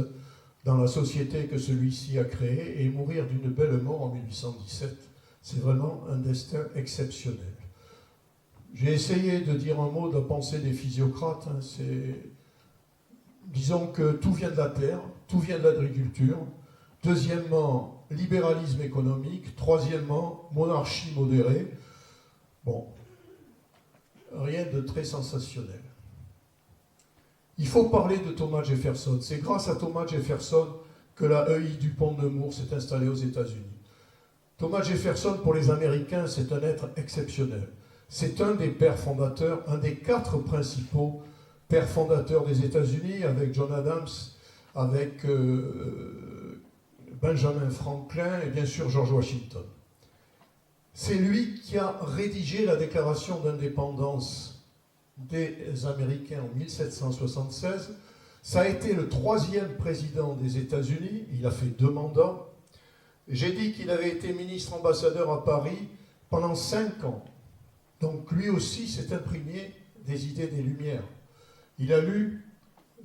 dans la société que celui-ci a créée et mourir d'une belle mort en 1817. C'est vraiment un destin exceptionnel. J'ai essayé de dire un mot de la pensée des physiocrates. Disons que tout vient de la terre, tout vient de l'agriculture. Deuxièmement, libéralisme économique. Troisièmement, monarchie modérée. Bon, rien de très sensationnel. Il faut parler de Thomas Jefferson. C'est grâce à Thomas Jefferson que la EI Dupont de Nemours s'est installée aux États-Unis. Thomas Jefferson, pour les Américains, c'est un être exceptionnel. C'est un des pères fondateurs, un des 4 principaux pères fondateurs des États-Unis, avec John Adams, avec Benjamin Franklin et bien sûr George Washington. C'est lui qui a rédigé la déclaration d'indépendance des Américains en 1776. Ça a été le 3e président des États-Unis, il a fait 2 mandats. J'ai dit qu'il avait été ministre ambassadeur à Paris pendant 5 ans. Donc lui aussi s'est imprégné des idées des Lumières. Il a lu,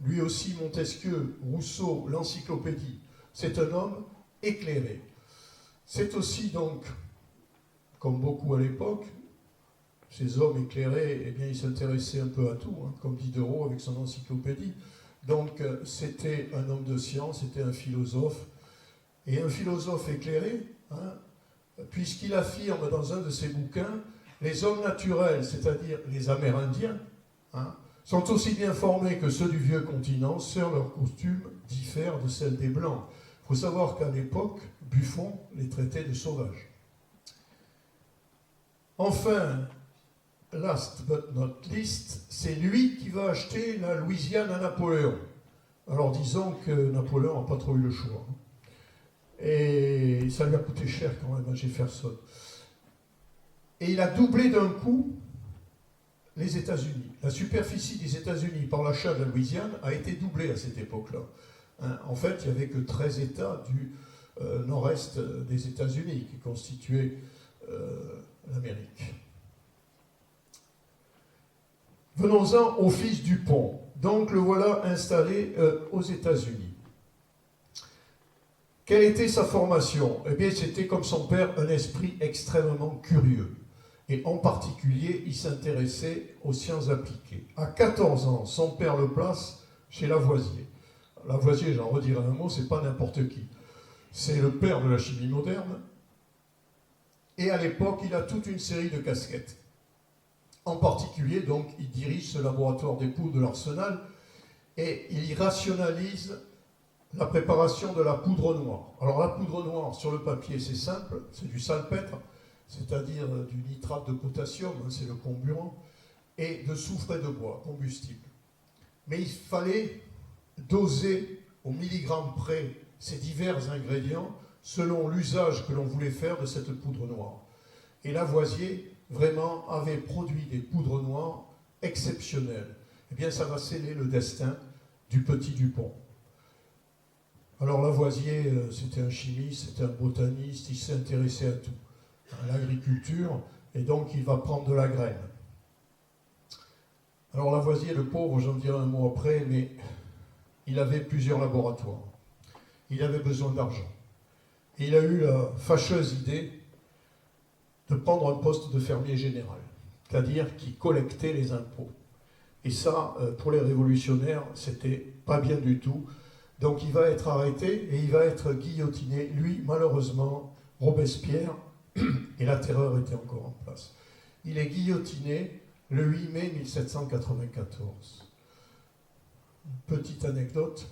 lui aussi, Montesquieu, Rousseau, l'encyclopédie. C'est un homme éclairé. C'est aussi donc, comme beaucoup à l'époque, ces hommes éclairés, eh bien, ils s'intéressaient un peu à tout, hein, comme Diderot avec son encyclopédie. Donc c'était un homme de science, c'était un philosophe. Et un philosophe éclairé, hein, puisqu'il affirme dans un de ses bouquins, les hommes naturels, c'est-à-dire les Amérindiens, hein, sont aussi bien formés que ceux du vieux continent, seuls leurs costumes diffèrent de celles des Blancs. Il faut savoir qu'à l'époque, Buffon les traitait de sauvages. Enfin, last but not least, c'est lui qui va acheter la Louisiane à Napoléon. Alors disons que Napoléon n'a pas trop eu le choix. Et ça lui a coûté cher quand même à Jefferson. Et il a doublé d'un coup les États-Unis. La superficie des États-Unis par l'achat de la Louisiane a été doublée à cette époque-là. Hein, en fait, il n'y avait que 13 États du nord-est des États-Unis qui constituaient l'Amérique. Venons-en au fils Dupont. Donc le voilà installé aux États-Unis. Quelle était sa formation? Eh bien, c'était comme son père, un esprit extrêmement curieux. Et en particulier, il s'intéressait aux sciences appliquées. À 14 ans, son père le place chez Lavoisier. Lavoisier, j'en redirai un mot, c'est pas n'importe qui. C'est le père de la chimie moderne. Et à l'époque, il a toute une série de casquettes. En particulier, donc, il dirige ce laboratoire des poudres de l'Arsenal et il y rationalise la préparation de la poudre noire. Alors la poudre noire, sur le papier, c'est simple, c'est du salpêtre, c'est-à-dire du nitrate de potassium, c'est le comburant, et de soufre et de bois, combustible. Mais il fallait doser au milligramme près ces divers ingrédients selon l'usage que l'on voulait faire de cette poudre noire. Et Lavoisier, vraiment, avait produit des poudres noires exceptionnelles. Eh bien, ça va sceller le destin du petit Dupont. Alors Lavoisier, c'était un chimiste, c'était un botaniste, il s'est intéressé à tout, à l'agriculture, et donc il va prendre de la graine. Alors Lavoisier, le pauvre, j'en dirai un mot après, mais il avait plusieurs laboratoires. Il avait besoin d'argent. Et il a eu la fâcheuse idée de prendre un poste de fermier général, c'est-à-dire qui collectait les impôts. Et ça, pour les révolutionnaires, c'était pas bien du tout. Donc il va être arrêté et il va être guillotiné. Lui, malheureusement, Robespierre, et la terreur était encore en place. Il est guillotiné le 8 mai 1794. Petite anecdote,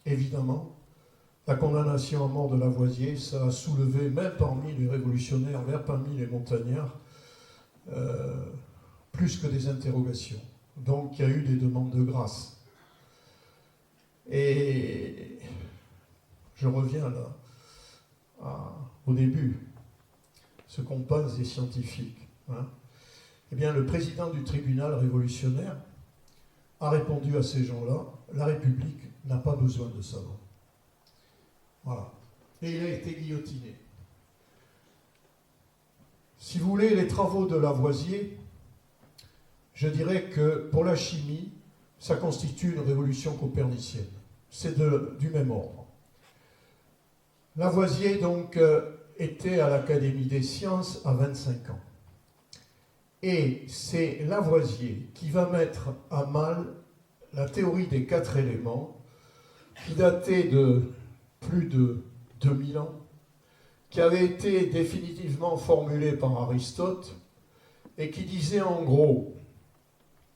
évidemment, la condamnation à mort de Lavoisier, ça a soulevé, même parmi les révolutionnaires, même parmi les montagnards, plus que des interrogations. Donc il y a eu des demandes de grâce. Et je reviens là, au début, ce qu'on pense des scientifiques. Hein. Eh bien, le président du tribunal révolutionnaire a répondu à ces gens-là, la République n'a pas besoin de savants. Voilà. Et il a été guillotiné. Si vous voulez, les travaux de Lavoisier, je dirais que pour la chimie, ça constitue une révolution copernicienne. C'est du même ordre. Lavoisier, donc, était à l'Académie des sciences à 25 ans. Et c'est Lavoisier qui va mettre à mal la théorie des 4 éléments, qui datait de plus de 2000 ans, qui avait été définitivement formulée par Aristote, et qui disait en gros,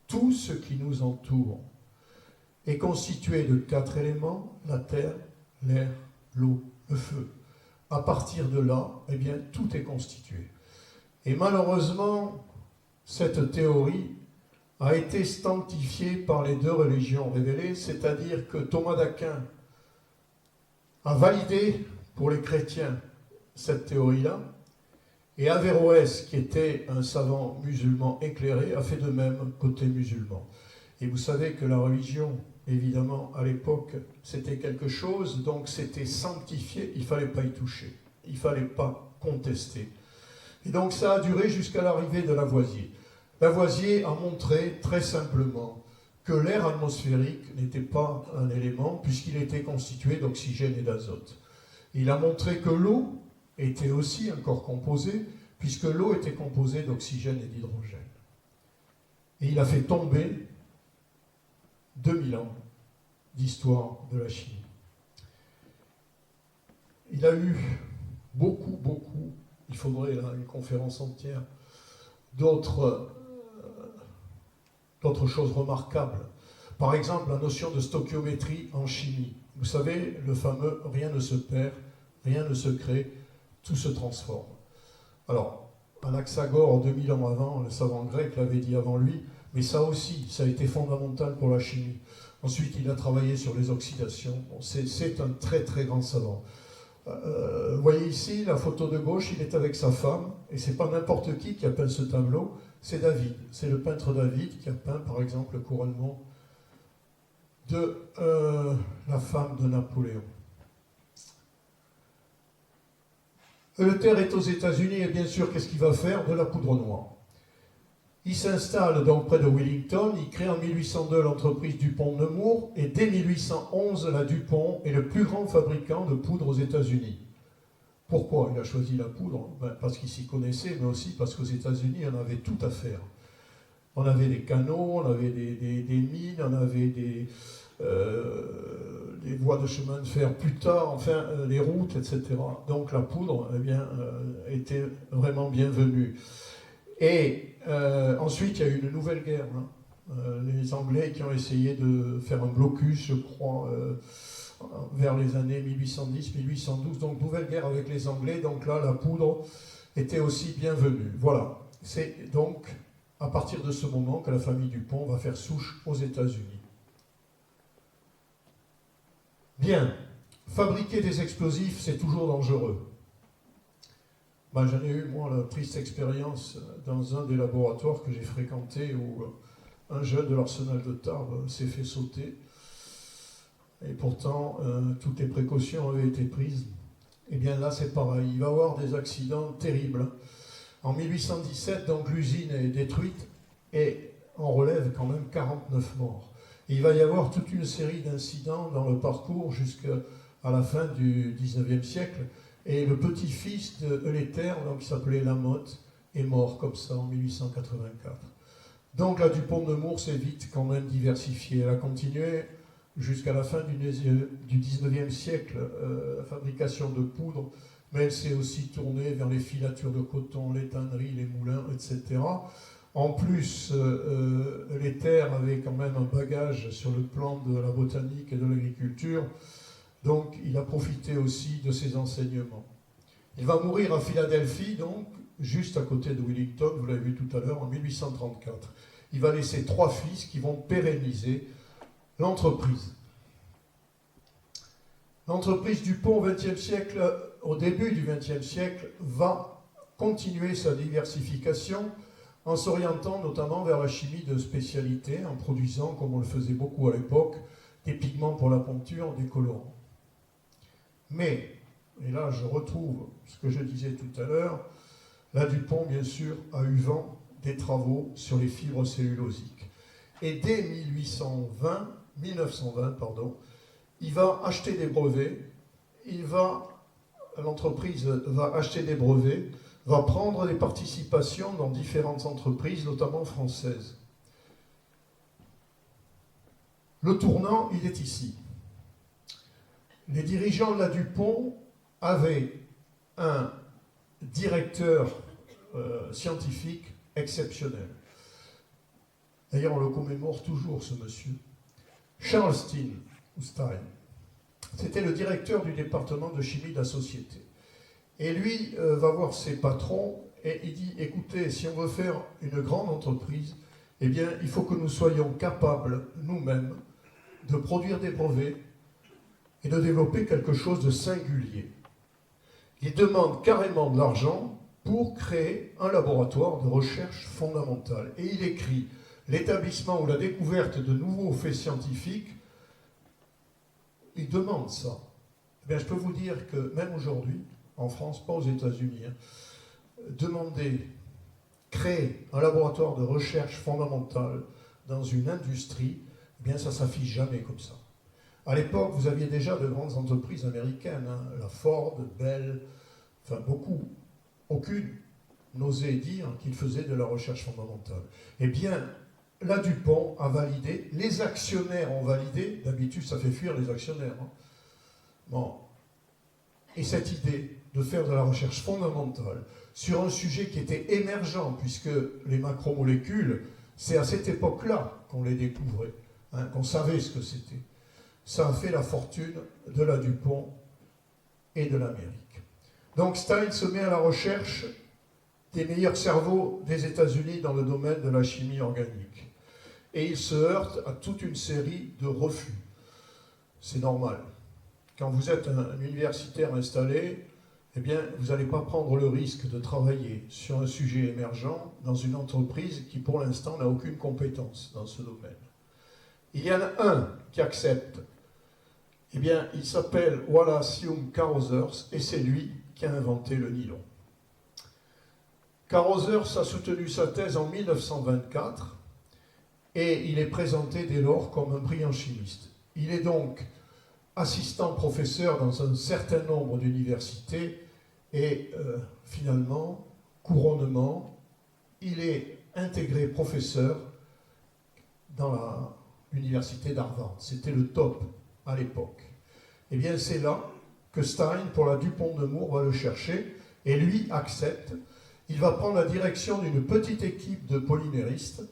tout ce qui nous entoure est constitué de 4 éléments, la terre, l'air, l'eau, le feu. À partir de là, eh bien, tout est constitué. Et malheureusement, cette théorie a été sanctifiée par les 2 religions révélées, c'est-à-dire que Thomas d'Aquin a validé pour les chrétiens cette théorie-là, et Averroès, qui était un savant musulman éclairé, a fait de même côté musulman. Et vous savez que la religion, évidemment, à l'époque, c'était quelque chose, donc c'était sanctifié, il ne fallait pas y toucher, il ne fallait pas contester. Et donc ça a duré jusqu'à l'arrivée de Lavoisier. Lavoisier a montré très simplement que l'air atmosphérique n'était pas un élément, puisqu'il était constitué d'oxygène et d'azote. Il a montré que l'eau était aussi un corps composé, puisque l'eau était composée d'oxygène et d'hydrogène. Et il a fait tomber 2000 ans d'histoire de la chimie. Il a eu beaucoup, il faudrait là une conférence entière, d'autres choses remarquables. Par exemple, la notion de stoichiométrie en chimie. Vous savez, le fameux « rien ne se perd, rien ne se crée, tout se transforme ». Alors, Anaxagore, 2000 ans avant, le savant grec l'avait dit avant lui, mais ça aussi, ça a été fondamental pour la chimie. Ensuite, il a travaillé sur les oxydations. Bon, c'est un très très grand savant. Vous voyez ici, la photo de gauche, il est avec sa femme, et c'est pas n'importe qui a peint ce tableau, c'est David. C'est le peintre David qui a peint, par exemple, le couronnement de la femme de Napoléon. Euler est aux États-Unis, et bien sûr, qu'est-ce qu'il va faire? De la poudre noire. Il s'installe donc près de Wellington, il crée en 1802 l'entreprise Dupont-Nemours, et dès 1811, la Dupont est le plus grand fabricant de poudre aux États-Unis. Pourquoi il a choisi la poudre? Parce qu'il s'y connaissait, mais aussi parce qu'aux États-Unis, on avait tout à faire. On avait des canaux, on avait des mines, on avait des voies de chemin de fer plus tard, enfin, les routes, etc. Donc la poudre, eh bien, était vraiment bienvenue. Et ensuite, il y a eu une nouvelle guerre. Les Anglais qui ont essayé de faire un blocus, je crois, vers les années 1810-1812. Donc, nouvelle guerre avec les Anglais. Donc là, la poudre était aussi bienvenue. Voilà. C'est donc à partir de ce moment que la famille Dupont va faire souche aux États-Unis. Bien. Fabriquer des explosifs, c'est toujours dangereux. Ben, j'en ai eu, moi, la triste expérience dans un des laboratoires que j'ai fréquenté où un jeune de l'arsenal de Tarbes s'est fait sauter. Et pourtant, toutes les précautions avaient été prises. Et bien là, c'est pareil. Il va y avoir des accidents terribles. En 1817, donc, l'usine est détruite et on relève quand même 49 morts. Et il va y avoir toute une série d'incidents dans le parcours jusqu'à la fin du 19e siècle. Et le petit-fils de Euler, donc qui s'appelait Lamotte, est mort comme ça en 1884. Donc la Dupont-Nemours s'est vite quand même diversifiée. Elle a continué jusqu'à la fin du 19e siècle, la fabrication de poudre, mais elle s'est aussi tournée vers les filatures de coton, les tanneries, les moulins, etc. En plus, Euler avait quand même un bagage sur le plan de la botanique et de l'agriculture. Donc, il a profité aussi de ses enseignements. Il va mourir à Philadelphie, donc, juste à côté de Wellington, vous l'avez vu tout à l'heure, en 1834. Il va laisser 3 fils qui vont pérenniser l'entreprise. L'entreprise Dupont au XXe siècle, au début du XXe siècle, va continuer sa diversification en s'orientant notamment vers la chimie de spécialité, en produisant, comme on le faisait beaucoup à l'époque, des pigments pour la peinture, des colorants. Mais, et là je retrouve ce que je disais tout à l'heure, la Dupont, bien sûr, a eu vent des travaux sur les fibres cellulosiques. Et dès 1920, il va acheter des brevets, l'entreprise va acheter des brevets, va prendre des participations dans différentes entreprises, notamment françaises. Le tournant, il est ici. Les dirigeants de la Dupont avaient un directeur scientifique exceptionnel. D'ailleurs, on le commémore toujours, ce monsieur. Charles Stein. C'était le directeur du département de chimie de la société. Et lui va voir ses patrons et il dit, écoutez, si on veut faire une grande entreprise, eh bien, il faut que nous soyons capables, nous-mêmes, de produire des brevets et de développer quelque chose de singulier. Il demande carrément de l'argent pour créer un laboratoire de recherche fondamentale. Et il écrit « L'établissement ou la découverte de nouveaux faits scientifiques », il demande ça. Eh bien, je peux vous dire que même aujourd'hui, en France, pas aux États-Unis, demander, créer un laboratoire de recherche fondamentale dans une industrie, eh bien, ça ne s'affiche jamais comme ça. À l'époque, vous aviez déjà de grandes entreprises américaines, la Ford, Bell, enfin beaucoup, aucune n'osait dire qu'il faisait de la recherche fondamentale. Eh bien, la DuPont a validé, les actionnaires ont validé, d'habitude ça fait fuir les actionnaires. Bon. Et cette idée de faire de la recherche fondamentale sur un sujet qui était émergent, puisque les macromolécules, c'est à cette époque-là qu'on les découvrait, qu'on savait ce que c'était. Ça a fait la fortune de la DuPont et de l'Amérique. Donc Stein se met à la recherche des meilleurs cerveaux des États-Unis dans le domaine de la chimie organique. Et il se heurte à toute une série de refus. C'est normal. Quand vous êtes un universitaire installé, eh bien, vous n'allez pas prendre le risque de travailler sur un sujet émergent dans une entreprise qui, pour l'instant, n'a aucune compétence dans ce domaine. Il y en a un qui accepte. Eh bien, il s'appelle Wallace Young Carothers et c'est lui qui a inventé le nylon. Carothers a soutenu sa thèse en 1924 et il est présenté dès lors comme un brillant chimiste. Il est donc assistant professeur dans un certain nombre d'universités et finalement, couronnement, il est intégré professeur dans l'université d'Harvard. C'était le top à l'époque. Eh bien, c'est là que Stein, pour la DuPont de Nemours, va le chercher et lui accepte. Il va prendre la direction d'une petite équipe de polyméristes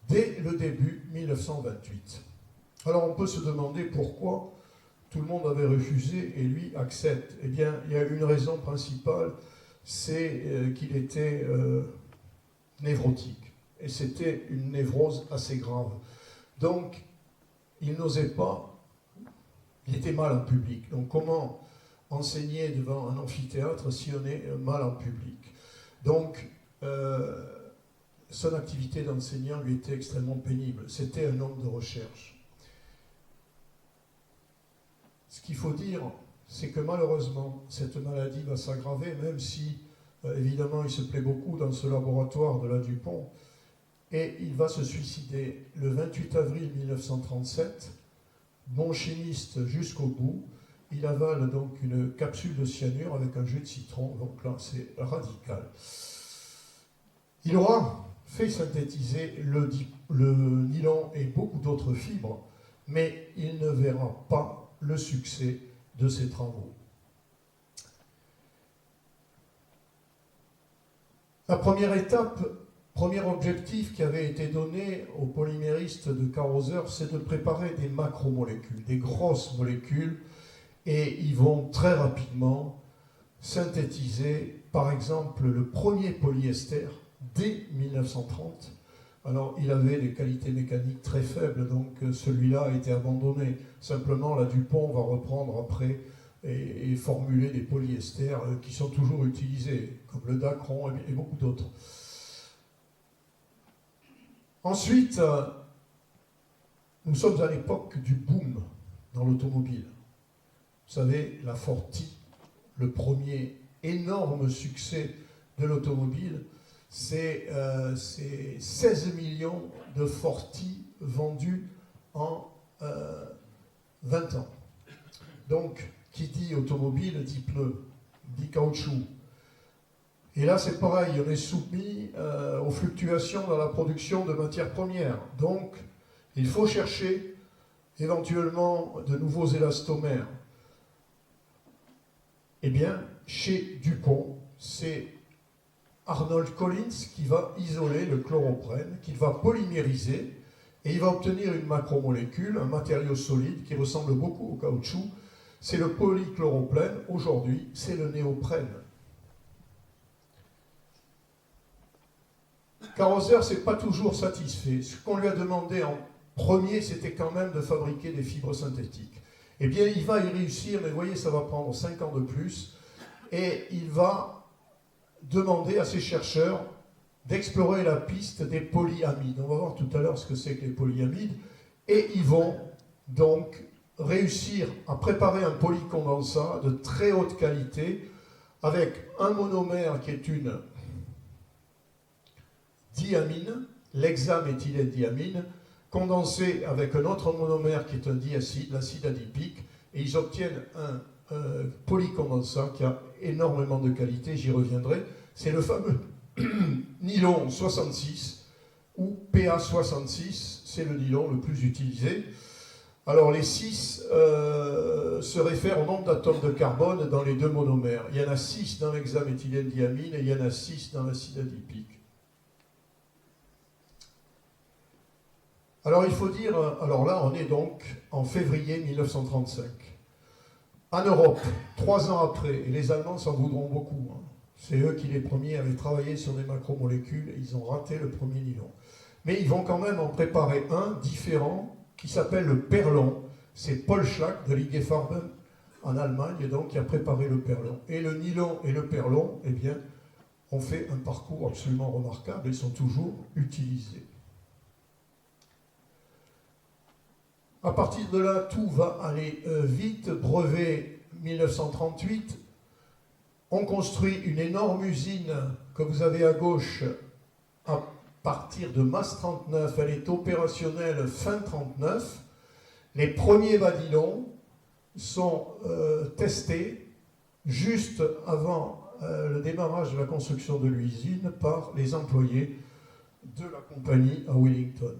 dès le début 1928. Alors, on peut se demander pourquoi tout le monde avait refusé et lui accepte. Eh bien, il y a une raison principale, c'est qu'il était névrotique. Et c'était une névrose assez grave. Donc, il n'osait pas, il était mal en public. Donc, comment enseigner devant un amphithéâtre si on est mal en public? Donc, son activité d'enseignant lui était extrêmement pénible. C'était un homme de recherche. Ce qu'il faut dire, c'est que malheureusement, cette maladie va s'aggraver, même si, évidemment, il se plaît beaucoup dans ce laboratoire de la DuPont, et il va se suicider le 28 avril 1937, bon chimiste jusqu'au bout. Il avale donc une capsule de cyanure avec un jus de citron, donc là, c'est radical. Il aura fait synthétiser le nylon et beaucoup d'autres fibres, mais il ne verra pas le succès de ses travaux. La première étape, premier objectif qui avait été donné aux polyméristes de Carothers, c'est de préparer des macromolécules, des grosses molécules, et ils vont très rapidement synthétiser, par exemple, le premier polyester dès 1930. Alors, il avait des qualités mécaniques très faibles, donc celui-là a été abandonné. Simplement, la DuPont va reprendre après et formuler des polyesters qui sont toujours utilisés, comme le Dacron et beaucoup d'autres. Ensuite, nous sommes à l'époque du boom dans l'automobile. Vous savez, la Ford T, le premier énorme succès de l'automobile, c'est 16 millions de Ford T vendus en 20 ans. Donc, qui dit automobile dit pneu, dit caoutchouc. Et là, c'est pareil, on est soumis aux fluctuations dans la production de matières premières. Donc, il faut chercher éventuellement de nouveaux élastomères. Eh bien, chez DuPont, c'est Arnold Collins qui va isoler le chloroprène, qu'il va polymériser, et il va obtenir une macromolécule, un matériau solide qui ressemble beaucoup au caoutchouc. C'est le polychloropène, aujourd'hui, c'est le néoprène. Carothers n'est pas toujours satisfait. Ce qu'on lui a demandé en premier, c'était quand même de fabriquer des fibres synthétiques. Eh bien, il va y réussir, mais vous voyez, ça va prendre 5 ans de plus, et il va demander à ses chercheurs d'explorer la piste des polyamides. On va voir tout à l'heure ce que c'est que les polyamides, et ils vont donc réussir à préparer un polycondensat de très haute qualité, avec un monomère qui est une diamine, l'hexaméthylènediamine, condensé avec un autre monomère qui est un diacide, l'acide adipique, et ils obtiennent un polycondensat qui a énormément de qualité, j'y reviendrai. C'est le fameux nylon 66 ou PA66, c'est le nylon le plus utilisé. Alors les 6 se réfèrent au nombre d'atomes de carbone dans les deux monomères. Il y en a 6 dans l'hexaméthylènediamine et il y en a 6 dans l'acide adipique. Alors il faut dire, alors là on est donc en février 1935. En Europe, 3 ans après, et les Allemands s'en voudront beaucoup, hein. C'est eux qui les premiers avaient travaillé sur des macromolécules et ils ont raté le premier nylon. Mais ils vont quand même en préparer un différent qui s'appelle le perlon. C'est Paul Schlack de l'IG Farben en Allemagne donc, qui a préparé le perlon. Et le nylon et le perlon, eh bien, ont fait un parcours absolument remarquable et sont toujours utilisés. À partir de là, tout va aller vite. Brevet 1938, on construit une énorme usine que vous avez à gauche à partir de mars 39. Elle est opérationnelle fin 39. Les premiers vadilons sont testés juste avant le démarrage de la construction de l'usine par les employés de la compagnie à Wellington.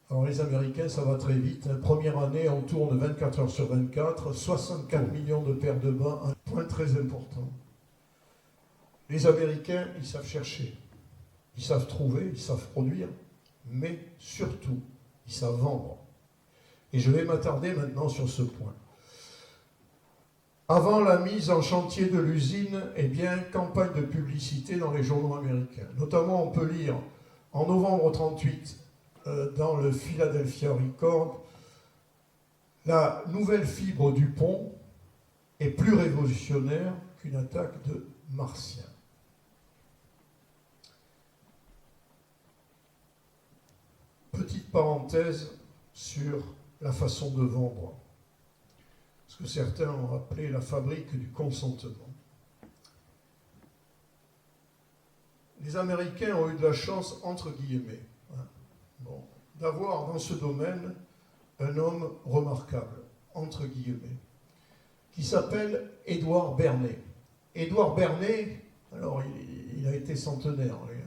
Alors les Américains, ça va très vite. Première année, on tourne 24 heures sur 24, 64 millions de paires de bas, un point très important. Les Américains, ils savent chercher, ils savent trouver, ils savent produire, mais surtout, ils savent vendre. Et je vais m'attarder maintenant sur ce point. Avant la mise en chantier de l'usine, eh bien, campagne de publicité dans les journaux américains. Notamment, on peut lire en novembre 1938, dans le Philadelphia Record, la nouvelle fibre du pont est plus révolutionnaire qu'une attaque de martiens. Petite parenthèse sur la façon de vendre, ce que certains ont appelé la fabrique du consentement. Les Américains ont eu de la chance, entre guillemets, d'avoir dans ce domaine un homme remarquable, entre guillemets, qui s'appelle Édouard Bernet. Édouard Bernet, alors il a été centenaire, lui.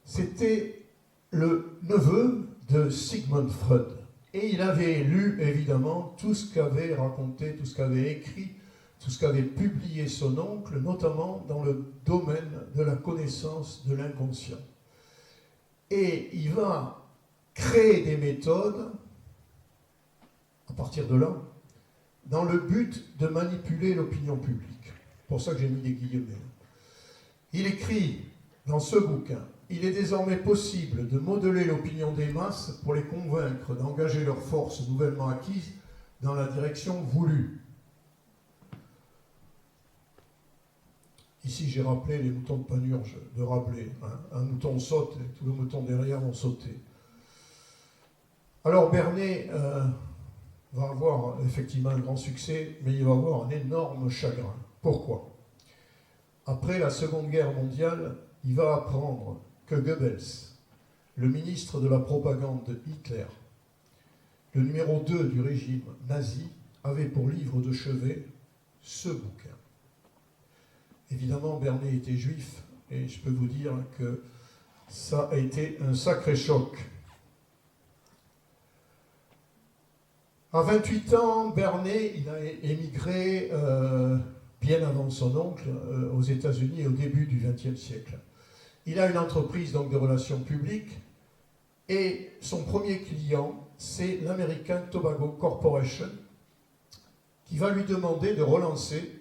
C'était le neveu de Sigmund Freud. Et il avait lu, évidemment, tout ce qu'avait raconté, tout ce qu'avait écrit, tout ce qu'avait publié son oncle, notamment dans le domaine de la connaissance de l'inconscient. Et il va créer des méthodes, à partir de là, dans le but de manipuler l'opinion publique. C'est pour ça que j'ai mis des guillemets. Il écrit dans ce bouquin: il est désormais possible de modeler l'opinion des masses pour les convaincre d'engager leurs forces nouvellement acquises dans la direction voulue. Ici, j'ai rappelé les moutons de Panurge de Rabelais. Un mouton saute et tous les moutons derrière vont sauter. Alors Bernet va avoir effectivement un grand succès, mais il va avoir un énorme chagrin. Pourquoi ? Après la Seconde Guerre mondiale, il va apprendre que Goebbels, le ministre de la propagande de Hitler, le numéro 2 du régime nazi, avait pour livre de chevet ce bouquin. Évidemment, Bernet était juif, et je peux vous dire que ça a été un sacré choc. À 28 ans, Bernet, il a émigré bien avant son oncle aux États-Unis au début du XXe siècle. Il a une entreprise donc de relations publiques et son premier client, c'est l'American Tobacco Corporation qui va lui demander de relancer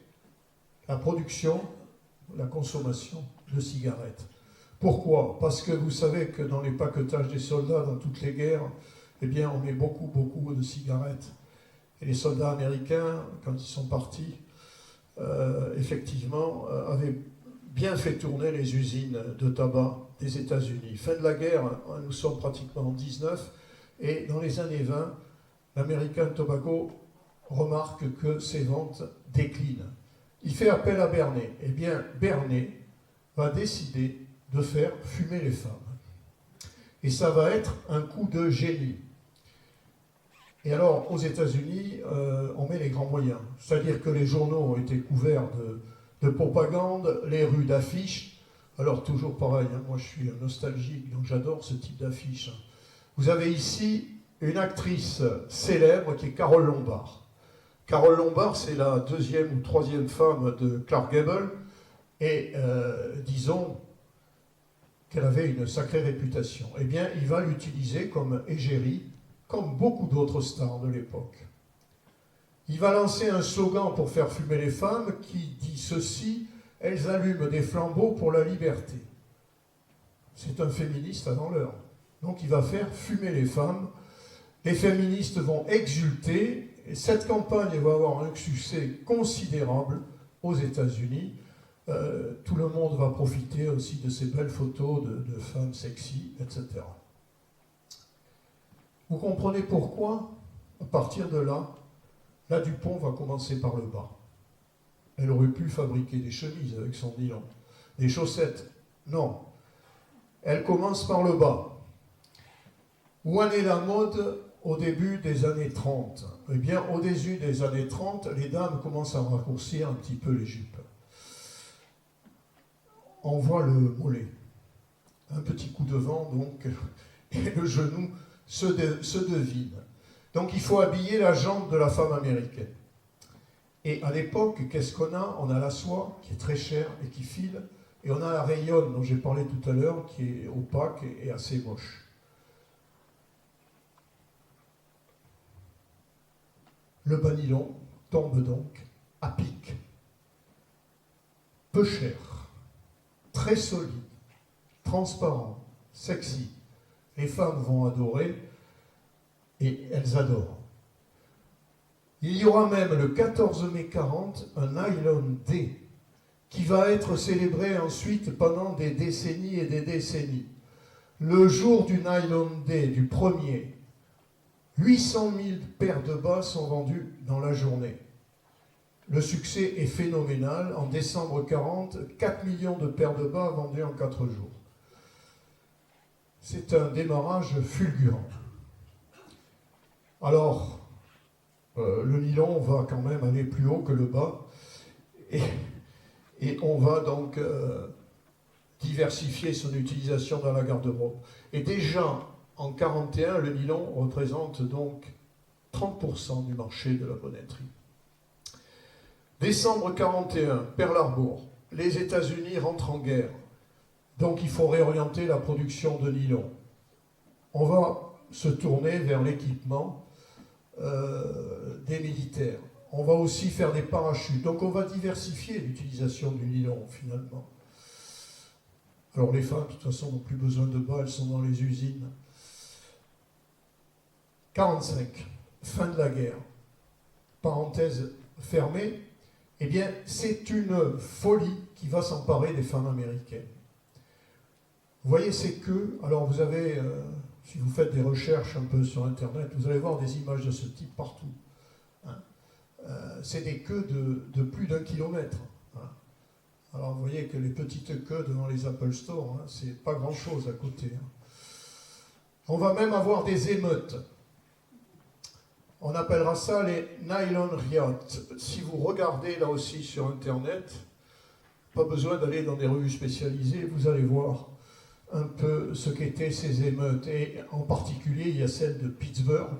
la production, la consommation de cigarettes. Pourquoi ? Parce que vous savez que dans les paquetages des soldats, dans toutes les guerres, eh bien, on met beaucoup, beaucoup de cigarettes. Et les soldats américains, quand ils sont partis, effectivement, avaient bien fait tourner les usines de tabac des États-Unis. Fin de la guerre, nous sommes pratiquement en 19, et dans les années 20, l'American Tobacco remarque que ses ventes déclinent. Il fait appel à Bernet. Eh bien, Bernet va décider de faire fumer les femmes. Et ça va être un coup de génie. Et alors, aux États-Unis, on met les grands moyens. C'est-à-dire que les journaux ont été couverts de propagande, les rues d'affiches. Alors, toujours pareil, hein, moi je suis un nostalgique, donc j'adore ce type d'affiches. Vous avez ici une actrice célèbre qui est Carole Lombard. Carole Lombard, c'est la deuxième ou troisième femme de Clark Gable, et disons qu'elle avait une sacrée réputation. Eh bien, il va l'utiliser comme égérie, comme beaucoup d'autres stars de l'époque. Il va lancer un slogan pour faire fumer les femmes qui dit ceci: elles allument des flambeaux pour la liberté. C'est un féministe avant l'heure. Donc il va faire fumer les femmes. Les féministes vont exulter, et cette campagne va avoir un succès considérable aux États-Unis. Tout le monde va profiter aussi de ces belles photos de femmes sexy, etc. Vous comprenez pourquoi, à partir de là, la Dupont va commencer par le bas. Elle aurait pu fabriquer des chemises avec son nylon, des chaussettes. Non. Elle commence par le bas. Où en est la mode au début des années 30? Eh bien, au début des années 30, les dames commencent à raccourcir un petit peu les jupes. On voit le mollet. Un petit coup de vent, donc, et le genou se devine. Donc il faut habiller la jambe de la femme américaine. Et à l'époque, qu'est-ce qu'on a? On a la soie, qui est très chère et qui file, et on a la rayonne, dont j'ai parlé tout à l'heure, qui est opaque et assez moche. Le bas nylon tombe donc à pic. Peu cher, très solide, transparent, sexy. Les femmes vont adorer, et elles adorent. Il y aura même le 14 mai 40 un Nylon Day qui va être célébré ensuite pendant des décennies et des décennies. Le jour du Nylon Day, du premier, 800 000 paires de bas sont vendues dans la journée. Le succès est phénoménal. En décembre 40, 4 millions de paires de bas vendues en 4 jours. C'est un démarrage fulgurant. Alors, le nylon va quand même aller plus haut que le bas, et on va donc diversifier son utilisation dans la garde-robe. Et déjà, en 1941, le nylon représente donc 30% du marché de la bonneterie. Décembre 1941, Pearl Harbor, les États-Unis rentrent en guerre, donc il faut réorienter la production de nylon. On va se tourner vers l'équipement des militaires. On va aussi faire des parachutes. Donc on va diversifier l'utilisation du nylon finalement. Alors les femmes, de toute façon, n'ont plus besoin de bas, elles sont dans les usines. 45, fin de la guerre. Parenthèse fermée. Eh bien, c'est une folie qui va s'emparer des femmes américaines. Vous voyez ces queues. Alors vous avez... si vous faites des recherches un peu sur Internet, vous allez voir des images de ce type partout. Hein. C'est des queues de plus d'1 kilomètre. Hein. Alors vous voyez que les petites queues devant les Apple Store, hein, c'est pas grand-chose à côté. Hein. On va même avoir des émeutes. On appellera ça les nylon riots. Si vous regardez là aussi sur Internet, pas besoin d'aller dans des revues spécialisées, vous allez voir un peu ce qu'étaient ces émeutes. Et en particulier, il y a celle de Pittsburgh.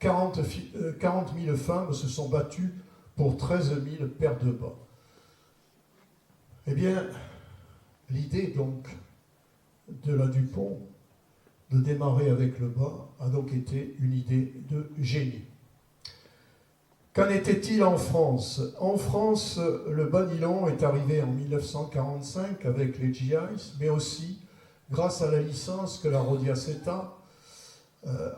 40 000 femmes se sont battues pour 13 000 paires de bas. Eh bien, l'idée donc de la Dupont de démarrer avec le bas a donc été une idée de génie. Qu'en était-il en France? En France, le bas nylon est arrivé en 1945 avec les GIs, mais aussi grâce à la licence que la Rodiaceta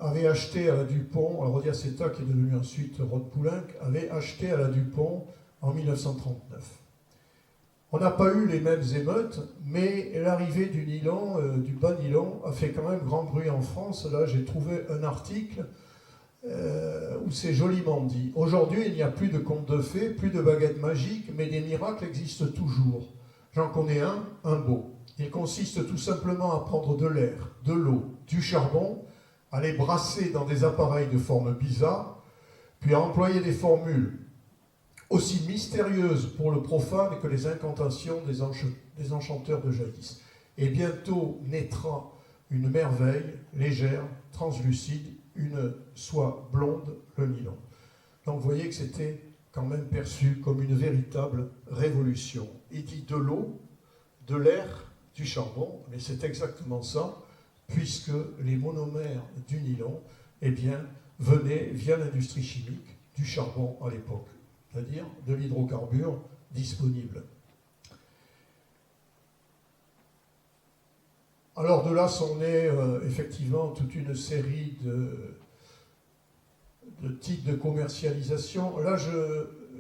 avait acheté à la Dupont, alors Rodiaceta qui est devenu ensuite Rod Poulenc, avait acheté à la Dupont en 1939. On n'a pas eu les mêmes émeutes, mais l'arrivée du nylon, du bas nylon, a fait quand même grand bruit en France. Là, j'ai trouvé un article où c'est joliment dit. Aujourd'hui, il n'y a plus de contes de fées, plus de baguettes magiques, mais des miracles existent toujours. J'en connais un beau. Il consiste tout simplement à prendre de l'air, de l'eau, du charbon, à les brasser dans des appareils de forme bizarre, puis à employer des formules aussi mystérieuses pour le profane que les incantations des enchanteurs de jadis. Et bientôt naîtra une merveille légère, translucide, une soie blonde, le nylon. Donc vous voyez que c'était quand même perçu comme une véritable révolution. Il dit de l'eau, de l'air, du charbon, mais c'est exactement ça, puisque les monomères du nylon, eh bien, venaient via l'industrie chimique du charbon à l'époque, c'est-à-dire de l'hydrocarbure disponible. Alors de là sont nés effectivement toute une série de types de commercialisation. Là,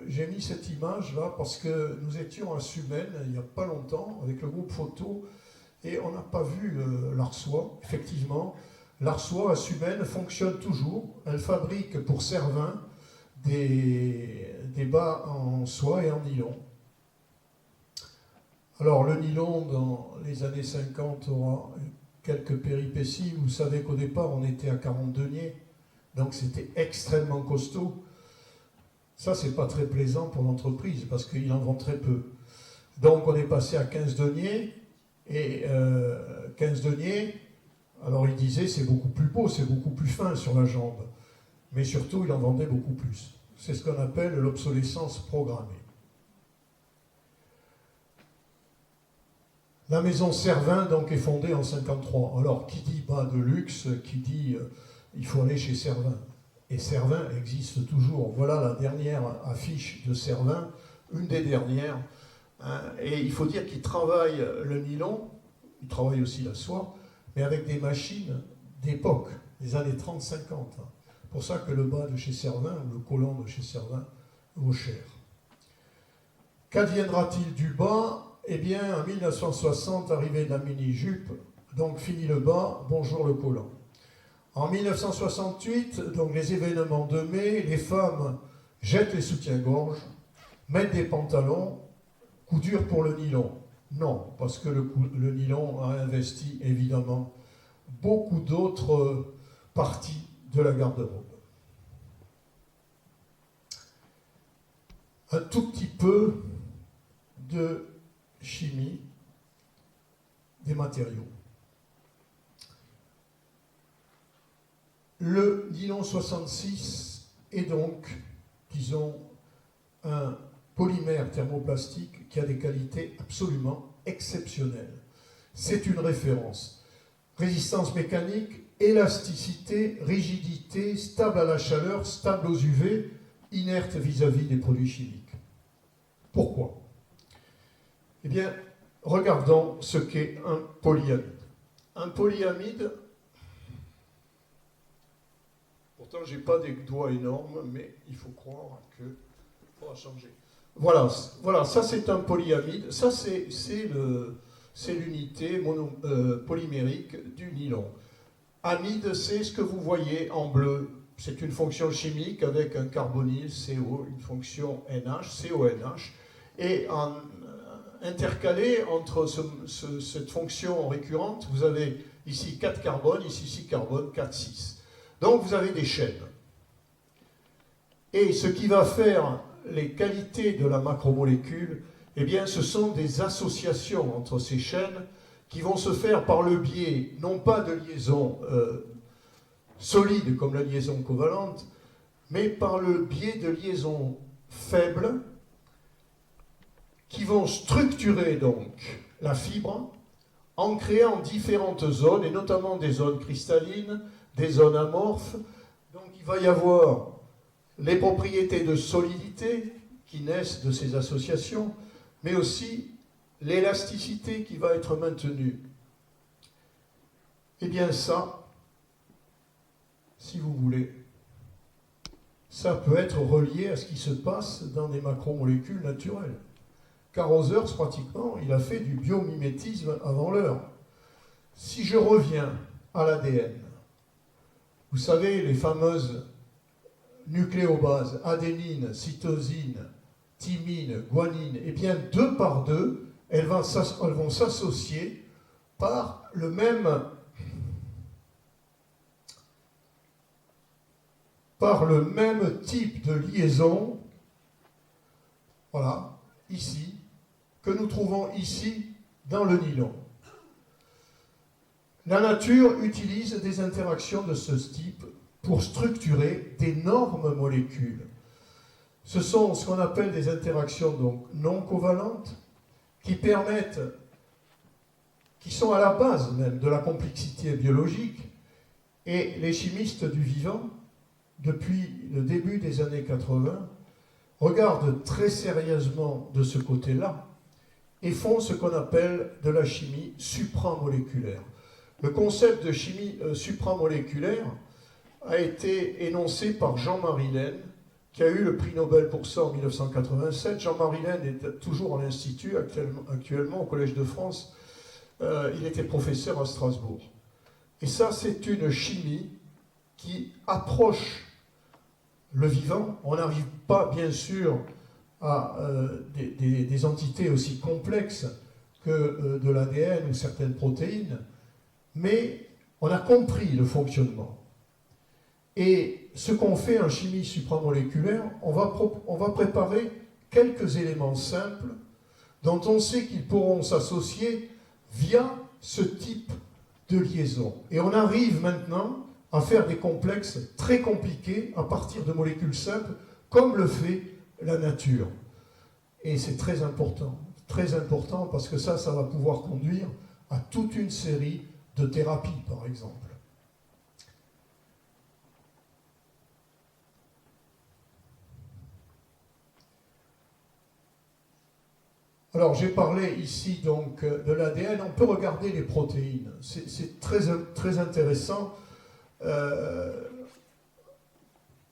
j'ai mis cette image là parce que nous étions à Sumène il n'y a pas longtemps avec le groupe photo et on n'a pas vu l'Arsois. Effectivement, l'Arsois à Sumène fonctionne toujours. Elle fabrique pour Cervin des bas en soie et en nylon. Alors le nylon dans les années 50 aura quelques péripéties. Vous savez qu'au départ on était à 40 deniers, donc c'était extrêmement costaud. Ça c'est pas très plaisant pour l'entreprise parce qu'il en vend très peu. Donc on est passé à 15 deniers et 15 deniers, alors il disait c'est beaucoup plus beau, c'est beaucoup plus fin sur la jambe, mais surtout il en vendait beaucoup plus. C'est ce qu'on appelle l'obsolescence programmée. La maison Cervin donc est fondée en 1953. Alors qui dit bas de luxe, qui dit il faut aller chez Cervin. Et Cervin existe toujours. Voilà la dernière affiche de Cervin, une des dernières. Hein, et il faut dire qu'il travaille le nylon, il travaille aussi la soie, mais avec des machines d'époque, des années 30-50. C'est pour ça que le bas de chez Cervin, ou le collant de chez Cervin, vaut cher. Qu'adviendra-t-il du bas ? Eh bien, en 1960, arrivée de la mini-jupe, donc fini le bas, bonjour le collant. En 1968, donc les événements de mai, les femmes jettent les soutiens-gorge, mettent des pantalons, coup dur pour le nylon. Non, parce que le nylon a investi évidemment beaucoup d'autres parties de la garde-robe. Un tout petit peu de chimie des matériaux. Le nylon 66 est donc, disons, un polymère thermoplastique qui a des qualités absolument exceptionnelles. C'est une référence. Résistance mécanique, élasticité, rigidité, stable à la chaleur, stable aux UV, inerte vis-à-vis des produits chimiques. Pourquoi ? Eh bien, regardons ce qu'est un polyamide. Un polyamide, pourtant je n'ai pas des doigts énormes, mais il faut croire qu'il faudra changer. Voilà, ça c'est un polyamide, ça c'est l'unité polymérique du nylon. Amide, c'est ce que vous voyez en bleu. C'est une fonction chimique avec un carbonyle, CO, une fonction NH, CONH, et intercalé entre cette fonction récurrente, vous avez ici 4 carbones, ici 6 carbones, 4, 6. Donc vous avez des chaînes. Et ce qui va faire les qualités de la macromolécule, eh bien ce sont des associations entre ces chaînes qui vont se faire par le biais, non pas de liaisons solides comme la liaison covalente, mais par le biais de liaisons faibles qui vont structurer donc la fibre en créant différentes zones, et notamment des zones cristallines, des zones amorphes. Donc il va y avoir les propriétés de solidité qui naissent de ces associations, mais aussi l'élasticité qui va être maintenue. Eh bien ça, si vous voulez, ça peut être relié à ce qui se passe dans des macromolécules naturelles. Car Rosers, pratiquement, il a fait du biomimétisme avant l'heure. Si je reviens à l'ADN, vous savez, les fameuses nucléobases, adénine, cytosine, thymine, guanine, eh bien, deux par deux, elles vont s'associer par le même type de liaison, voilà, ici, que nous trouvons ici dans le nylon. La nature utilise des interactions de ce type pour structurer d'énormes molécules. Ce sont ce qu'on appelle des interactions donc non covalentes qui sont à la base même de la complexité biologique, et les chimistes du vivant, depuis le début des années 80, regardent très sérieusement de ce côté-là et font ce qu'on appelle de la chimie supramoléculaire. Le concept de chimie supramoléculaire a été énoncé par Jean-Marie Laine, qui a eu le prix Nobel pour ça en 1987. Jean-Marie Laine est toujours à l'Institut, actuellement au Collège de France. Il était professeur à Strasbourg. Et ça, c'est une chimie qui approche le vivant. On n'arrive pas, bien sûr, à des entités aussi complexes que de l'ADN ou certaines protéines, mais on a compris le fonctionnement. Et ce qu'on fait en chimie supramoléculaire, on va préparer quelques éléments simples dont on sait qu'ils pourront s'associer via ce type de liaison. Et on arrive maintenant à faire des complexes très compliqués à partir de molécules simples, comme le fait la nature. Et c'est très important parce que ça va pouvoir conduire à toute une série de thérapies, par exemple. Alors, j'ai parlé ici donc de l'ADN. On peut regarder les protéines. C'est très intéressant.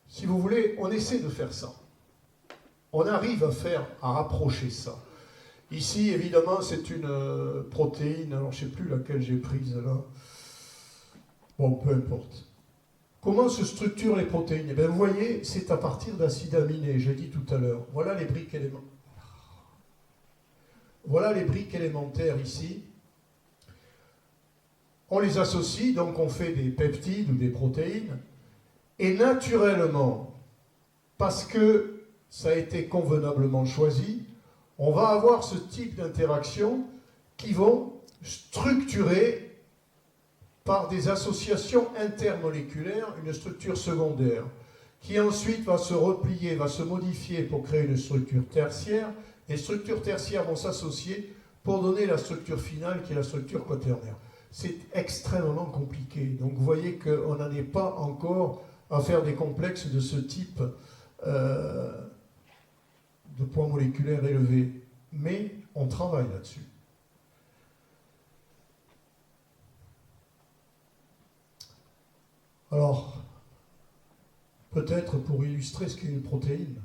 Si vous voulez, on essaie de faire ça. On arrive à rapprocher ça. Ici, évidemment, c'est une protéine. Alors, je ne sais plus laquelle j'ai prise là. Bon, peu importe. Comment se structurent les protéines? Eh bien, vous voyez, c'est à partir d'acides aminés, j'ai dit tout à l'heure. Voilà les briques élémentaires. Voilà les briques élémentaires ici. On les associe, donc on fait des peptides ou des protéines. Et naturellement, parce que ça a été convenablement choisi, on va avoir ce type d'interactions qui vont structurer par des associations intermoléculaires une structure secondaire, qui ensuite va se replier, va se modifier pour créer une structure tertiaire. Les structures tertiaires vont s'associer pour donner la structure finale qui est la structure quaternaire. C'est extrêmement compliqué. Donc vous voyez qu'on n'en est pas encore à faire des complexes de ce type de poids moléculaire élevé. Mais on travaille là-dessus. Alors, peut-être pour illustrer ce qu'est une protéine,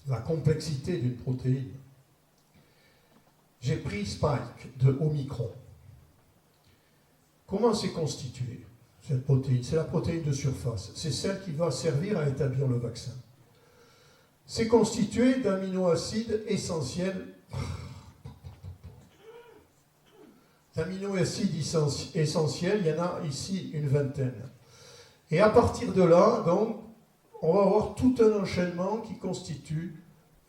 la complexité d'une protéine, j'ai pris Spike de Omicron. Comment c'est constitué, cette protéine? C'est la protéine de surface. C'est celle qui va servir à établir le vaccin. C'est constitué d'aminoacides essentiels. D'aminoacides essentiels, il y en a ici une vingtaine. Et à partir de là, donc, on va avoir tout un enchaînement qui constitue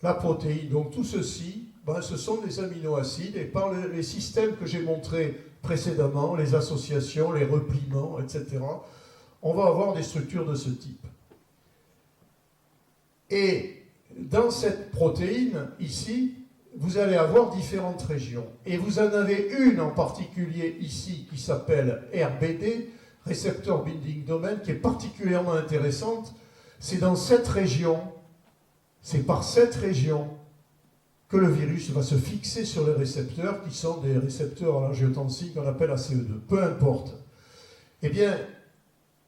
la protéine. Donc tout ceci, ce sont des aminoacides, et par les systèmes que j'ai montrés précédemment, les associations, les repliements, etc., on va avoir des structures de ce type. Et dans cette protéine, ici, vous allez avoir différentes régions. Et vous en avez une en particulier ici qui s'appelle RBD, Receptor Binding Domain, qui est particulièrement intéressante. C'est dans cette région, c'est par cette région que le virus va se fixer sur les récepteurs, qui sont des récepteurs à l'angiotensine qu'on appelle ACE2. Peu importe. Eh bien,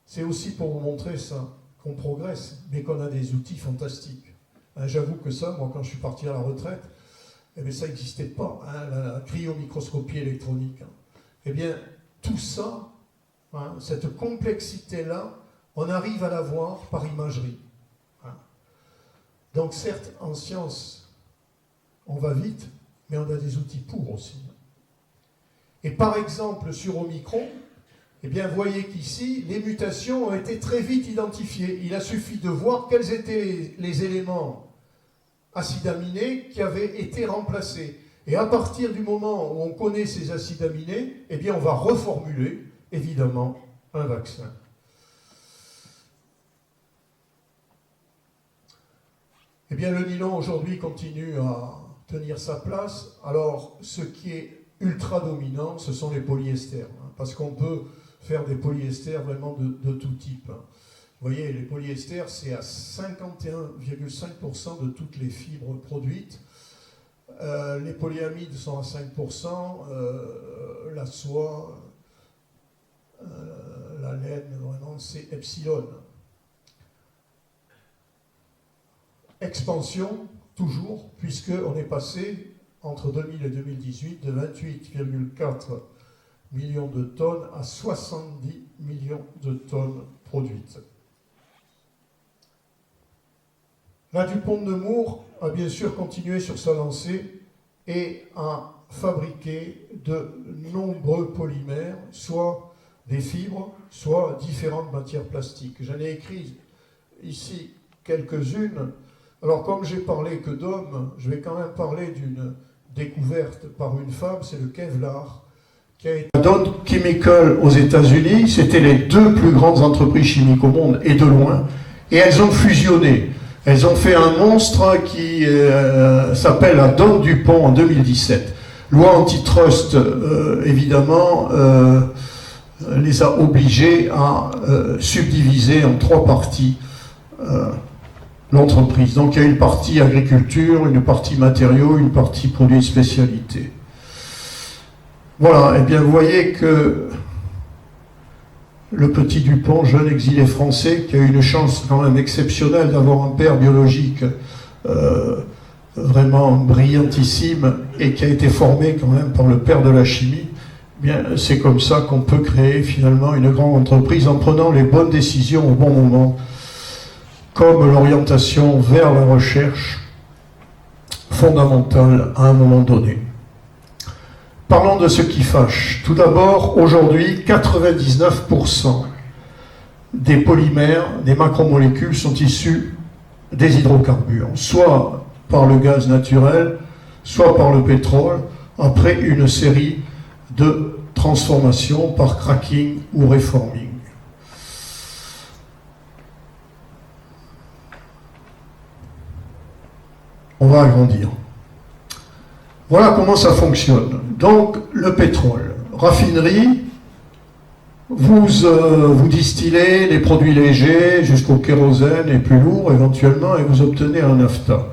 C'est aussi pour vous montrer ça, qu'on progresse, mais qu'on a des outils fantastiques. Hein, j'avoue que ça, moi, quand je suis parti à la retraite, eh bien, ça n'existait pas, hein, la cryomicroscopie électronique. Hein. Eh bien, tout ça, hein, cette complexité-là, on arrive à la voir par imagerie. Hein. Donc, certes, en science, on va vite, mais on a des outils pour aussi. Et par exemple, sur Omicron, eh bien, vous voyez qu'ici, les mutations ont été très vite identifiées. Il a suffi de voir quels étaient les éléments acides aminés qui avaient été remplacés. Et à partir du moment où on connaît ces acides aminés, eh bien, on va reformuler, évidemment, un vaccin. Eh bien, le nylon, aujourd'hui, continue à tenir sa place. Alors, ce qui est ultra dominant, ce sont les polyesters. Hein, parce qu'on peut faire des polyesters vraiment de tout type. Hein. Vous voyez, les polyesters, c'est à 51,5% de toutes les fibres produites. Les polyamides sont à 5%, la soie, la laine, vraiment, c'est epsilon. Expansion, toujours, puisqu'on est passé, entre 2000 et 2018, de 28,4 millions de tonnes à 70 millions de tonnes produites. La Dupont de Nemours a bien sûr continué sur sa lancée et a fabriqué de nombreux polymères, soit des fibres, soit différentes matières plastiques. J'en ai écrit ici quelques-unes. Alors comme j'ai parlé que d'hommes, je vais quand même parler d'une découverte par une femme, c'est le Kevlar, qui a été Dow Chemical aux États-Unis. C'était les deux plus grandes entreprises chimiques au monde, et de loin, et elles ont fusionné. Elles ont fait un monstre qui s'appelle la Dow DuPont en 2017. Loi antitrust, évidemment, les a obligés à subdiviser en 3 parties l'entreprise. Donc il y a une partie agriculture, une partie matériaux, une partie produits de spécialité. Voilà, et bien vous voyez que le petit Dupont, jeune exilé français, qui a eu une chance quand même exceptionnelle d'avoir un père biologique vraiment brillantissime et qui a été formé quand même par le père de la chimie, bien c'est comme ça qu'on peut créer finalement une grande entreprise en prenant les bonnes décisions au bon moment, comme l'orientation vers la recherche fondamentale à un moment donné. Parlons de ce qui fâche. Tout d'abord, aujourd'hui, 99% des polymères, des macromolécules sont issus des hydrocarbures, soit par le gaz naturel, soit par le pétrole, après une série de transformations par cracking ou reforming. On va agrandir. Voilà comment ça fonctionne. Donc, le pétrole, raffinerie, vous distillez les produits légers jusqu'au kérosène et plus lourd éventuellement, et vous obtenez un naphta.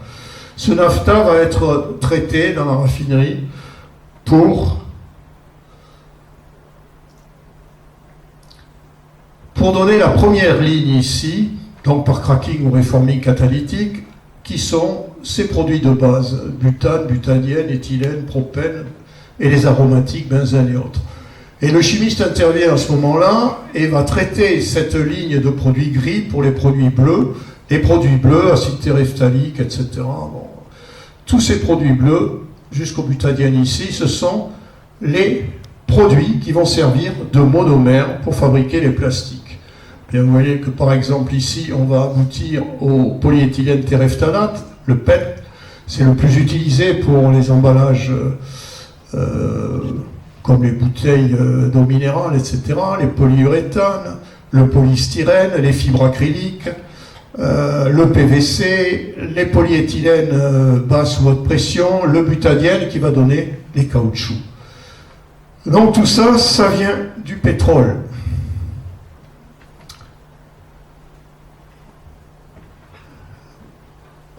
Ce naphta va être traité dans la raffinerie pour donner la première ligne ici, donc par cracking ou reforming catalytique, qui sont ces produits de base, butane, butadiène, éthylène, propène, et les aromatiques, benzène et autres. Et le chimiste intervient à ce moment-là et va traiter cette ligne de produits gris pour les produits bleus, acide téréphthalique, etc. Bon. Tous ces produits bleus, jusqu'au butadiène ici, ce sont les produits qui vont servir de monomères pour fabriquer les plastiques. Bien, vous voyez que par exemple ici, on va aboutir au polyéthylène téréphthalate, le PET, c'est le plus utilisé pour les emballages comme les bouteilles d'eau minérale, etc., les polyuréthanes, le polystyrène, les fibres acryliques, le PVC, les polyéthylènes basse ou haute pression, le butadiène qui va donner les caoutchoucs. Donc tout ça, ça vient du pétrole.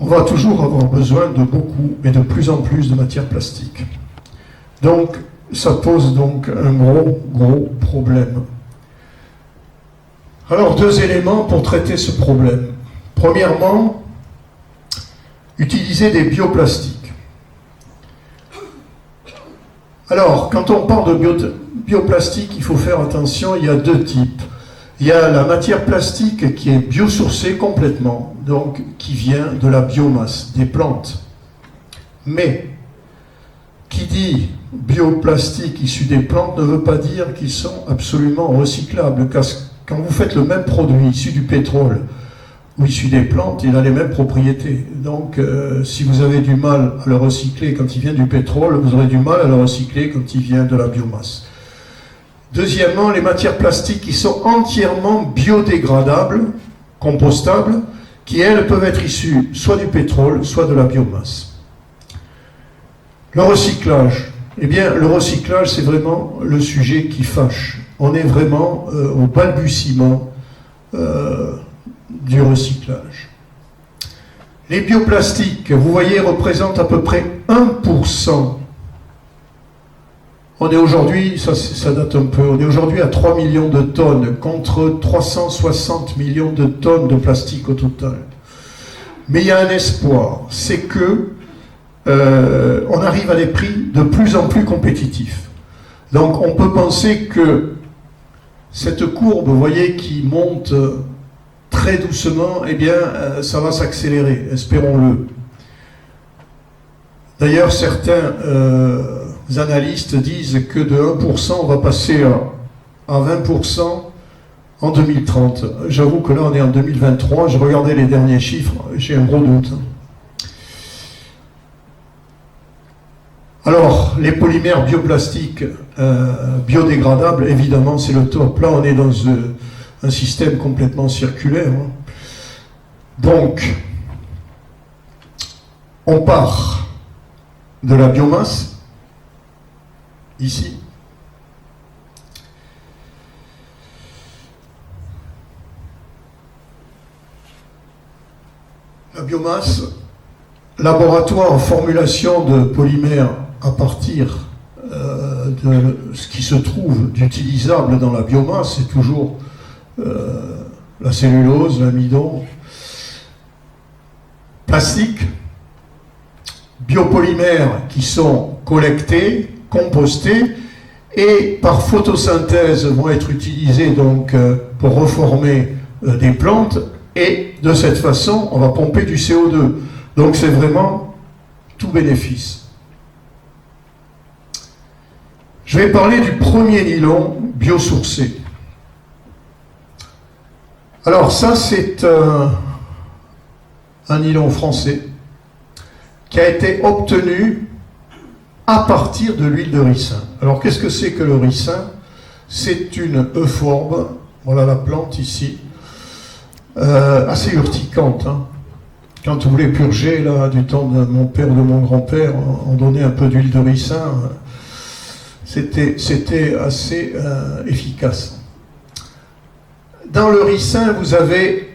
On va toujours avoir besoin de beaucoup et de plus en plus de matières plastiques. Donc, ça pose donc un gros problème. Alors, deux éléments pour traiter ce problème. Premièrement, utiliser des bioplastiques. Alors, quand on parle de bioplastique, il faut faire attention, il y a deux types. Il y a la matière plastique qui est biosourcée complètement, donc qui vient de la biomasse, des plantes. Mais, qui dit bioplastique issu des plantes ne veut pas dire qu'ils sont absolument recyclables. Quand vous faites le même produit issu du pétrole ou issu des plantes, il a les mêmes propriétés. Donc, si vous avez du mal à le recycler quand il vient du pétrole, vous aurez du mal à le recycler quand il vient de la biomasse. Deuxièmement, les matières plastiques qui sont entièrement biodégradables, compostables, qui elles peuvent être issues soit du pétrole, soit de la biomasse. Le recyclage. Eh bien, le recyclage, c'est vraiment le sujet qui fâche. On est vraiment au balbutiement du recyclage. Les bioplastiques, vous voyez, représentent à peu près 1%. On est aujourd'hui, ça date un peu, on est aujourd'hui à 3 millions de tonnes contre 360 millions de tonnes de plastique au total. Mais il y a un espoir, c'est que on arrive à des prix de plus en plus compétitifs. Donc on peut penser que cette courbe, vous voyez, qui monte très doucement, eh bien, ça va s'accélérer, espérons-le. D'ailleurs, certains analystes disent que de 1%, on va passer à 20% en 2030. J'avoue que là, on est en 2023, je regardais les derniers chiffres, j'ai un gros doute. Alors, les polymères bioplastiques biodégradables, évidemment, c'est le top. Là, on est dans un système complètement circulaire. Donc, on part de la biomasse, ici. La biomasse, laboratoire en formulation de polymères à partir de ce qui se trouve d'utilisable dans la biomasse, c'est toujours la cellulose, l'amidon, plastique, biopolymères qui sont collectés, compostés et par photosynthèse vont être utilisés donc pour reformer des plantes, et de cette façon on va pomper du CO2. Donc c'est vraiment tout bénéfice. Je vais parler du premier nylon biosourcé. Alors ça, c'est un nylon français qui a été obtenu à partir de l'huile de ricin. Alors qu'est-ce que c'est que le ricin? C'est une euphorbe, voilà la plante ici, assez urticante. Quand on voulait purger, là, du temps de mon père ou de mon grand-père, on donnait un peu d'huile de ricin. C'était assez efficace. Dans le ricin, vous avez,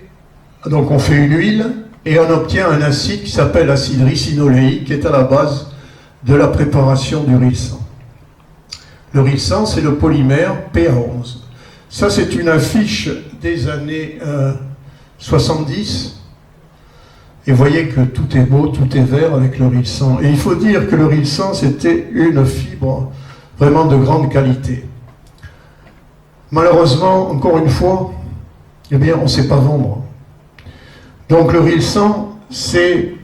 donc on fait une huile et on obtient un acide qui s'appelle l'acide ricinoléique, qui est à la base de la préparation du ricin. Le ricin, c'est le polymère PA11. Ça, c'est une affiche des années 70. Et vous voyez que tout est beau, tout est vert avec le ricin. Et il faut dire que le ricin, c'était une fibre vraiment de grande qualité. Malheureusement, encore une fois, eh bien, on ne sait pas vendre. Donc le ricin, c'est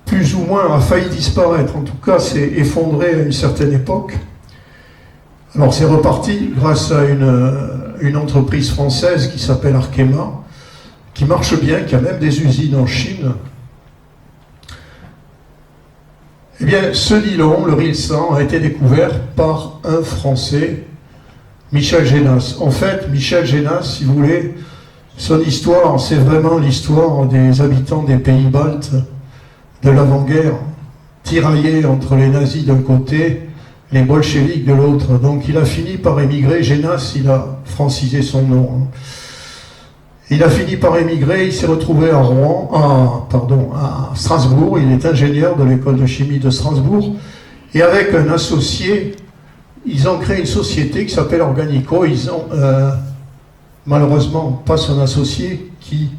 plus ou moins a failli disparaître. En tout cas, c'est effondré à une certaine époque. Alors c'est reparti grâce à une entreprise française qui s'appelle Arkema, qui marche bien, qui a même des usines en Chine. Eh bien, ce nylon, le ricin, a été découvert par un Français, Michel Génas. En fait, Michel Génas, si vous voulez, son histoire, c'est vraiment l'histoire des habitants des pays baltes de l'avant-guerre, tiraillés entre les nazis d'un côté, les bolcheviks de l'autre. Donc il a fini par émigrer. Génas, il a francisé son nom. Il a fini par émigrer, il s'est retrouvé à à Strasbourg. Il est ingénieur de l'école de chimie de Strasbourg. Et avec un associé, ils ont créé une société qui s'appelle Organico. Ils ont malheureusement pas son associé qui,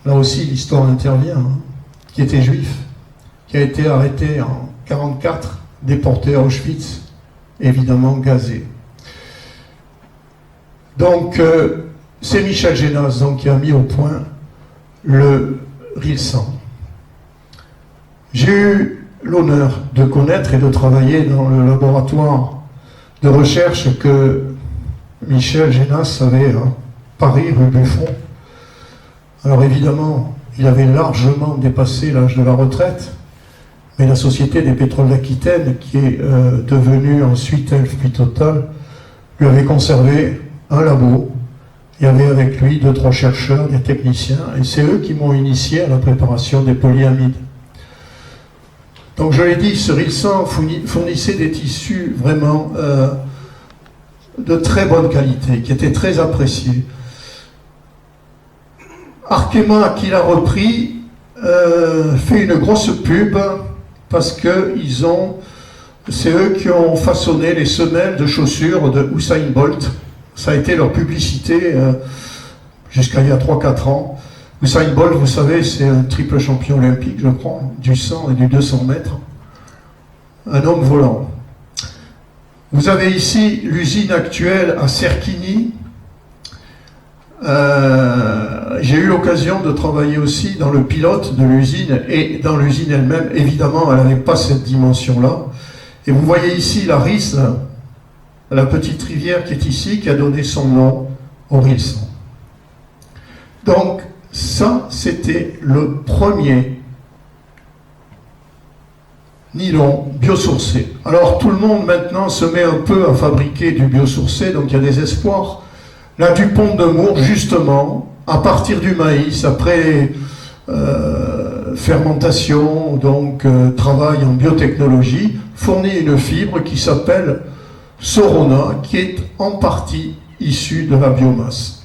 là aussi l'histoire intervient, hein, qui était juif, qui a été arrêté en 1944, déporté à Auschwitz, évidemment gazé. Donc c'est Michel Génas donc, qui a mis au point le Rilsan. J'ai eu l'honneur de connaître et de travailler dans le laboratoire de recherche que Michel Génas avait à Paris, rue Buffon. Alors évidemment, il avait largement dépassé l'âge de la retraite, mais la Société des pétroles d'Aquitaine, qui est devenue ensuite Elf puis Total, lui avait conservé un labo. Il y avait avec lui 2-3 chercheurs, des techniciens, et c'est eux qui m'ont initié à la préparation des polyamides. Donc je l'ai dit, ce Rilsan fournissait des tissus vraiment de très bonne qualité, qui étaient très appréciés. Arkema, qui l'a repris, fait une grosse pub parce que c'est eux qui ont façonné les semelles de chaussures de Usain Bolt. Ça a été leur publicité jusqu'à il y a 3-4 ans. Usain Bolt, vous savez, c'est un triple champion olympique, je crois, du 100 et du 200 mètres. Un homme volant. Vous avez ici l'usine actuelle à Serquigny. J'ai eu l'occasion de travailler aussi dans le pilote de l'usine et dans l'usine elle-même. Évidemment, elle n'avait pas cette dimension-là. Et vous voyez ici la Risle, la petite rivière qui est ici, qui a donné son nom au Rilsan. Donc, ça, c'était le premier nylon biosourcé. Alors, tout le monde maintenant se met un peu à fabriquer du biosourcé, donc il y a des espoirs. La Dupont de Nemours, justement, à partir du maïs, après fermentation, donc travail en biotechnologie, fournit une fibre qui s'appelle Sorona, qui est en partie issue de la biomasse.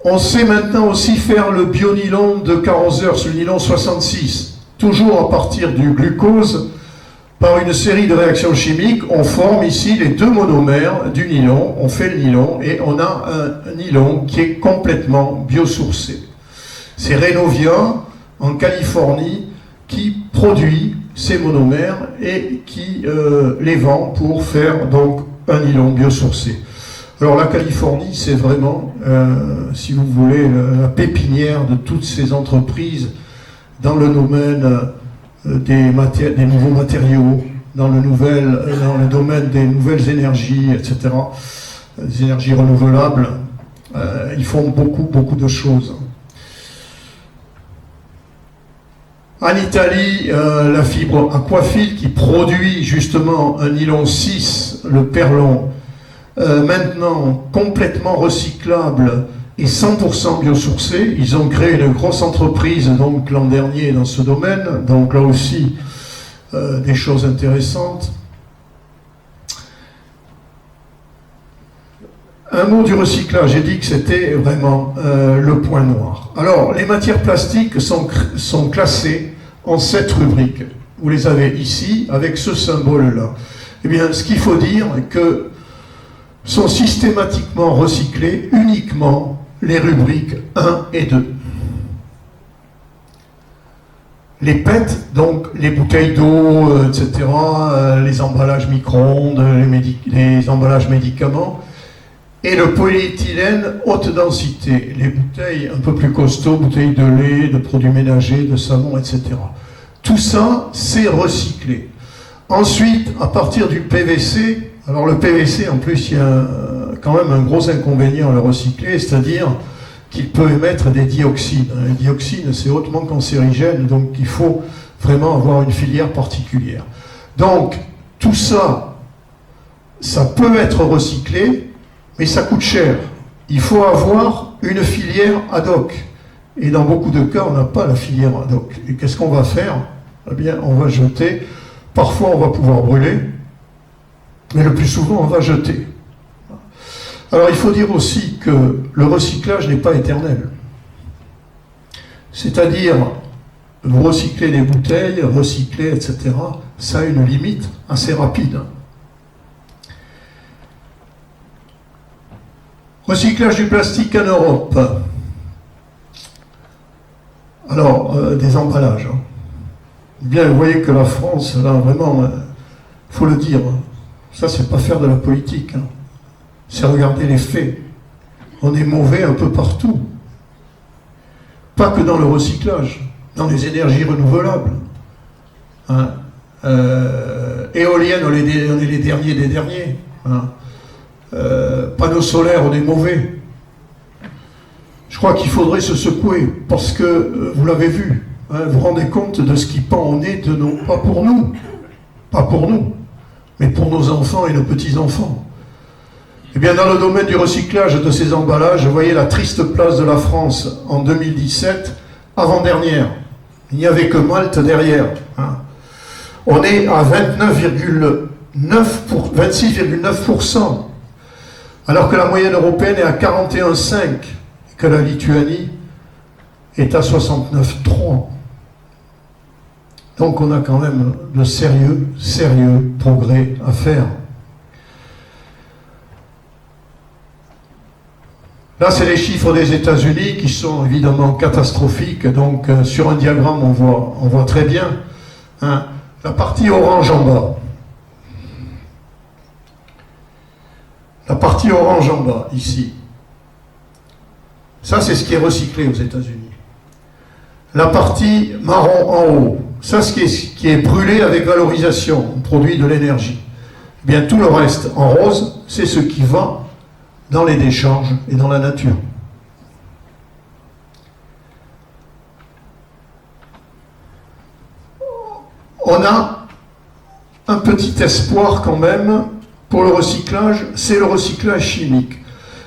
On sait maintenant aussi faire le bionylon de Carroser, ce nylon 66, toujours à partir du glucose. Par une série de réactions chimiques, on forme ici les 2 monomères du nylon, on fait le nylon et on a un nylon qui est complètement biosourcé. C'est Renovia, en Californie, qui produit ces monomères et qui les vend pour faire donc un nylon biosourcé. Alors la Californie, c'est vraiment, si vous voulez, la pépinière de toutes ces entreprises dans le domaine des nouveaux matériaux, dans le domaine des nouvelles énergies, etc., des énergies renouvelables. Ils font beaucoup de choses. En Italie, la fibre Aquafil qui produit justement un nylon 6, le perlon, maintenant complètement recyclable et 100% biosourcé. Ils ont créé une grosse entreprise donc l'an dernier dans ce domaine, donc là aussi des choses intéressantes. Un mot du recyclage, j'ai dit que c'était vraiment le point noir. Alors, les matières plastiques sont classées en 7 rubriques. Vous les avez ici, avec ce symbole-là. Eh bien, ce qu'il faut dire, que sont systématiquement recyclées uniquement les rubriques 1 et 2. Les PET, donc les bouteilles d'eau, etc., les emballages micro-ondes, les emballages médicaments, et le polyéthylène haute densité, les bouteilles un peu plus costauds, bouteilles de lait, de produits ménagers, de savon, etc. Tout ça, c'est recyclé. Ensuite, à partir du PVC, alors le PVC, en plus, il y a quand même un gros inconvénient à le recycler, c'est-à-dire qu'il peut émettre des dioxines. Les dioxines, c'est hautement cancérigène, donc il faut vraiment avoir une filière particulière. Donc, tout ça, ça peut être recyclé, mais ça coûte cher. Il faut avoir une filière ad hoc. Et dans beaucoup de cas, on n'a pas la filière ad hoc. Et qu'est-ce qu'on va faire? Eh bien, on va jeter. Parfois, on va pouvoir brûler, mais le plus souvent, on va jeter. Alors, il faut dire aussi que le recyclage n'est pas éternel. C'est-à-dire, vous recyclez des bouteilles, recycler, etc., ça a une limite assez rapide. Recyclage du plastique en Europe. Alors, des emballages. Hein. Bien, vous voyez que la France, là, vraiment, faut le dire, ça, c'est pas faire de la politique. Hein. C'est regarder les faits. On est mauvais un peu partout. Pas que dans le recyclage, dans les énergies renouvelables. Hein. Éoliennes, on est les derniers des derniers. Hein. Panneaux solaires, on est mauvais. Je crois qu'il faudrait se secouer, parce que, vous l'avez vu, hein, vous vous rendez compte de ce qui pend au nez de nos... Pas pour nous, mais pour nos enfants et nos petits-enfants. Eh bien, dans le domaine du recyclage de ces emballages, vous voyez la triste place de la France en 2017, avant-dernière. Il n'y avait que Malte derrière. Hein. On est à 26,9%, alors que la moyenne européenne est à 41,5%, et que la Lituanie est à 69,3%. Donc on a quand même de sérieux progrès à faire. Là, c'est les chiffres des États-Unis qui sont évidemment catastrophiques. Donc, sur un diagramme, on voit très bien hein, la partie orange en bas. La partie orange en bas, ici. Ça, c'est ce qui est recyclé aux États-Unis. La partie marron en haut, ça, ce qui est brûlé avec valorisation, on produit de l'énergie. Eh bien, tout le reste en rose, c'est ce qui va dans les décharges et dans la nature. On a un petit espoir quand même pour le recyclage, c'est le recyclage chimique.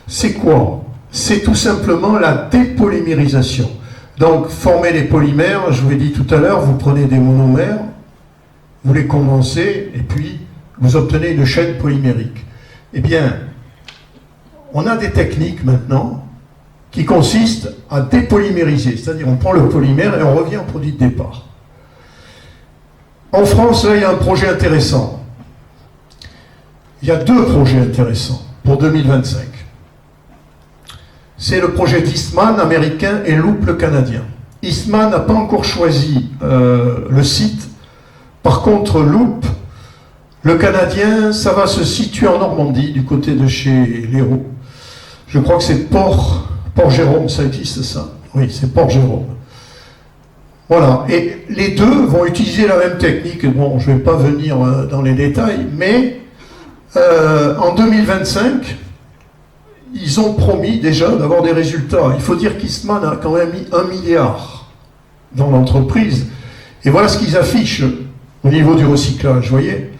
C'est quoi? C'est tout simplement la dépolymérisation. Donc, former les polymères, je vous l'ai dit tout à l'heure, vous prenez des monomères, vous les condensez, et puis vous obtenez une chaîne polymérique. Eh bien, on a des techniques maintenant qui consistent à dépolymériser, c'est-à-dire on prend le polymère et on revient au produit de départ. En France, là, il y a un projet intéressant. Il y a deux projets intéressants pour 2025. C'est le projet d'Eastman américain et Loop le canadien. Eastman n'a pas encore choisi le site. Par contre, Loop, le canadien, ça va se situer en Normandie, du côté de chez Léraud. Je crois que c'est Port-Jérôme, ça existe ça? Oui, c'est Port-Jérôme. Voilà, et les deux vont utiliser la même technique. Bon, je ne vais pas venir dans les détails, mais en 2025, ils ont promis déjà d'avoir des résultats. Il faut dire qu'Eastman a quand même mis 1 milliard dans l'entreprise. Et voilà ce qu'ils affichent au niveau du recyclage, vous voyez.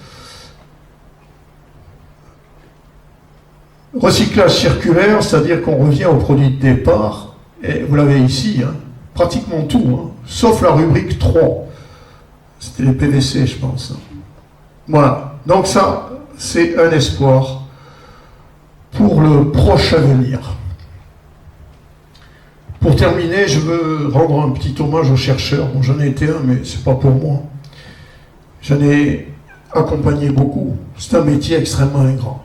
Recyclage circulaire, c'est-à-dire qu'on revient au produit de départ, et vous l'avez ici, hein, pratiquement tout, hein, sauf la rubrique 3. C'était les PVC, je pense. Voilà, donc ça, c'est un espoir pour le proche avenir. Pour terminer, je veux rendre un petit hommage aux chercheurs. Bon, j'en ai été un, mais c'est pas pour moi. J'en ai accompagné beaucoup. C'est un métier extrêmement ingrat,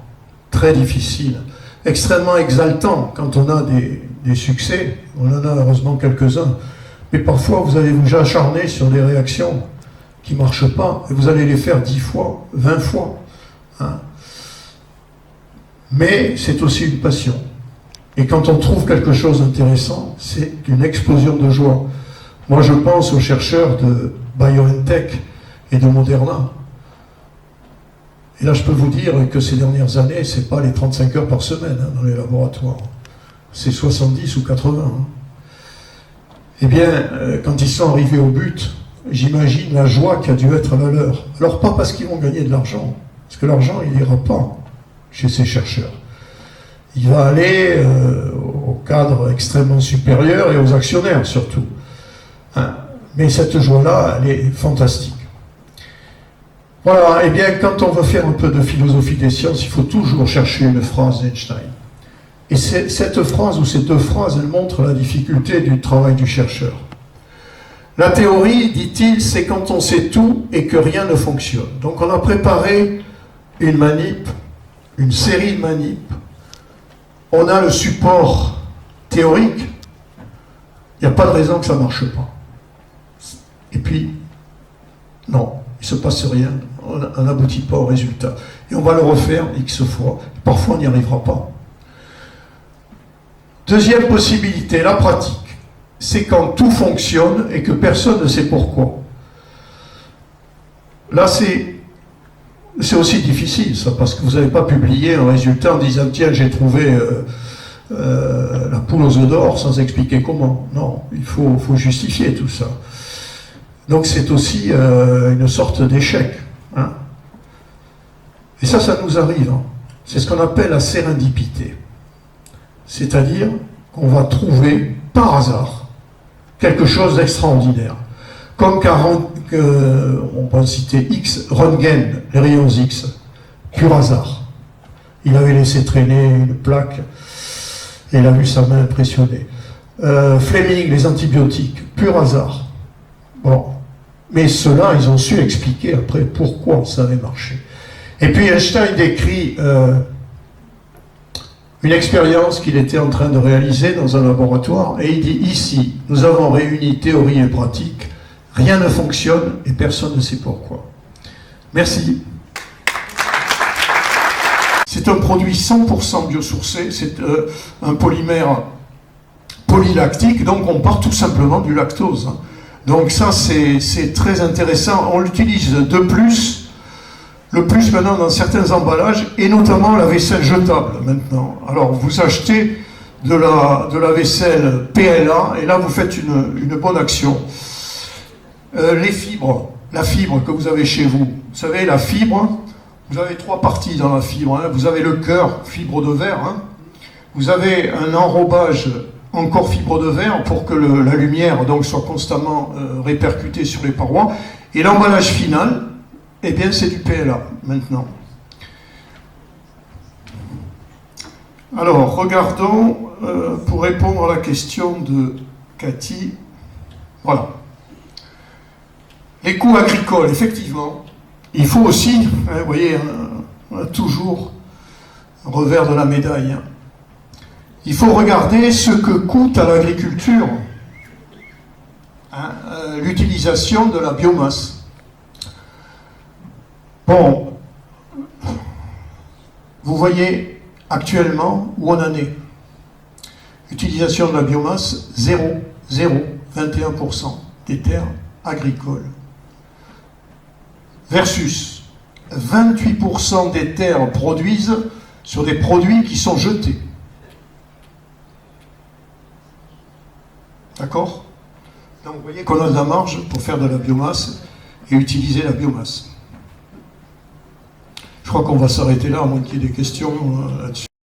très difficile, extrêmement exaltant quand on a des succès. On en a heureusement quelques-uns. Mais parfois, vous allez vous acharner sur des réactions qui ne marchent pas, et vous allez les faire 10 fois, 20 fois. Hein. Mais c'est aussi une passion. Et quand on trouve quelque chose d'intéressant, c'est une explosion de joie. Moi, je pense aux chercheurs de BioNTech et de Moderna. Et là, je peux vous dire que ces dernières années, ce n'est pas les 35 heures par semaine hein, dans les laboratoires. C'est 70 ou 80. Hein. Eh bien, quand ils sont arrivés au but, j'imagine la joie qui a dû être la leur. Alors, pas parce qu'ils vont gagner de l'argent, parce que l'argent, il n'ira pas chez ces chercheurs. Il va aller au cadre extrêmement supérieur et aux actionnaires surtout. Hein. Mais cette joie-là, elle est fantastique. Voilà, et bien quand on veut faire un peu de philosophie des sciences, il faut toujours chercher une phrase d'Einstein. Et cette phrase ou ces deux phrases, elles montrent la difficulté du travail du chercheur. La théorie, dit-il, c'est quand on sait tout et que rien ne fonctionne. Donc on a préparé une manip, une série de manips, on a le support théorique, il n'y a pas de raison que ça ne marche pas. Et puis, non, il ne se passe rien, on n'aboutit pas au résultat. Et on va le refaire X fois. Parfois, on n'y arrivera pas. Deuxième possibilité, la pratique. C'est quand tout fonctionne et que personne ne sait pourquoi. Là, c'est aussi difficile, ça, parce que vous n'avez pas publié un résultat en disant « Tiens, j'ai trouvé la poule aux œufs d'or » sans expliquer comment. Non, il faut justifier tout ça. Donc c'est aussi une sorte d'échec. Hein. Et ça nous arrive. Hein. C'est ce qu'on appelle la sérendipité. C'est-à-dire qu'on va trouver par hasard quelque chose d'extraordinaire. Comme on peut citer X, Röntgen, les rayons X, pur hasard. Il avait laissé traîner une plaque et il a vu sa main impressionnée. Fleming, les antibiotiques, pur hasard. Bon. Mais ceux-là, ils ont su expliquer après pourquoi ça avait marché. Et puis Einstein décrit une expérience qu'il était en train de réaliser dans un laboratoire, et il dit, ici, nous avons réuni théorie et pratique, rien ne fonctionne et personne ne sait pourquoi. Merci. C'est un produit 100% biosourcé, c'est un polymère polylactique, donc on part tout simplement du lactose. Donc ça, c'est très intéressant. On l'utilise de plus, le plus maintenant dans certains emballages, et notamment la vaisselle jetable maintenant. Alors, vous achetez de la vaisselle PLA, et là, vous faites une bonne action. Les fibres, la fibre que vous avez chez vous. Vous savez, la fibre, vous avez trois parties dans la fibre. Hein. Vous avez le cœur, fibre de verre. Hein. Vous avez un enrobage encore fibre de verre pour que la lumière donc soit constamment répercutée sur les parois. Et l'emballage final, eh bien c'est du PLA maintenant. Alors regardons pour répondre à la question de Cathy. Voilà. Les coûts agricoles, effectivement. Il faut aussi, hein, vous voyez, on a toujours un revers de la médaille. Hein. Il faut regarder ce que coûte à l'agriculture hein, l'utilisation de la biomasse. Bon, vous voyez actuellement où on en est. Utilisation de la biomasse, 0,21% des terres agricoles. Versus 28% des terres produisent sur des produits qui sont jetés. D'accord? Donc vous voyez qu'on a de la marge pour faire de la biomasse et utiliser la biomasse. Je crois qu'on va s'arrêter là, à moins qu'il y ait des questions là-dessus.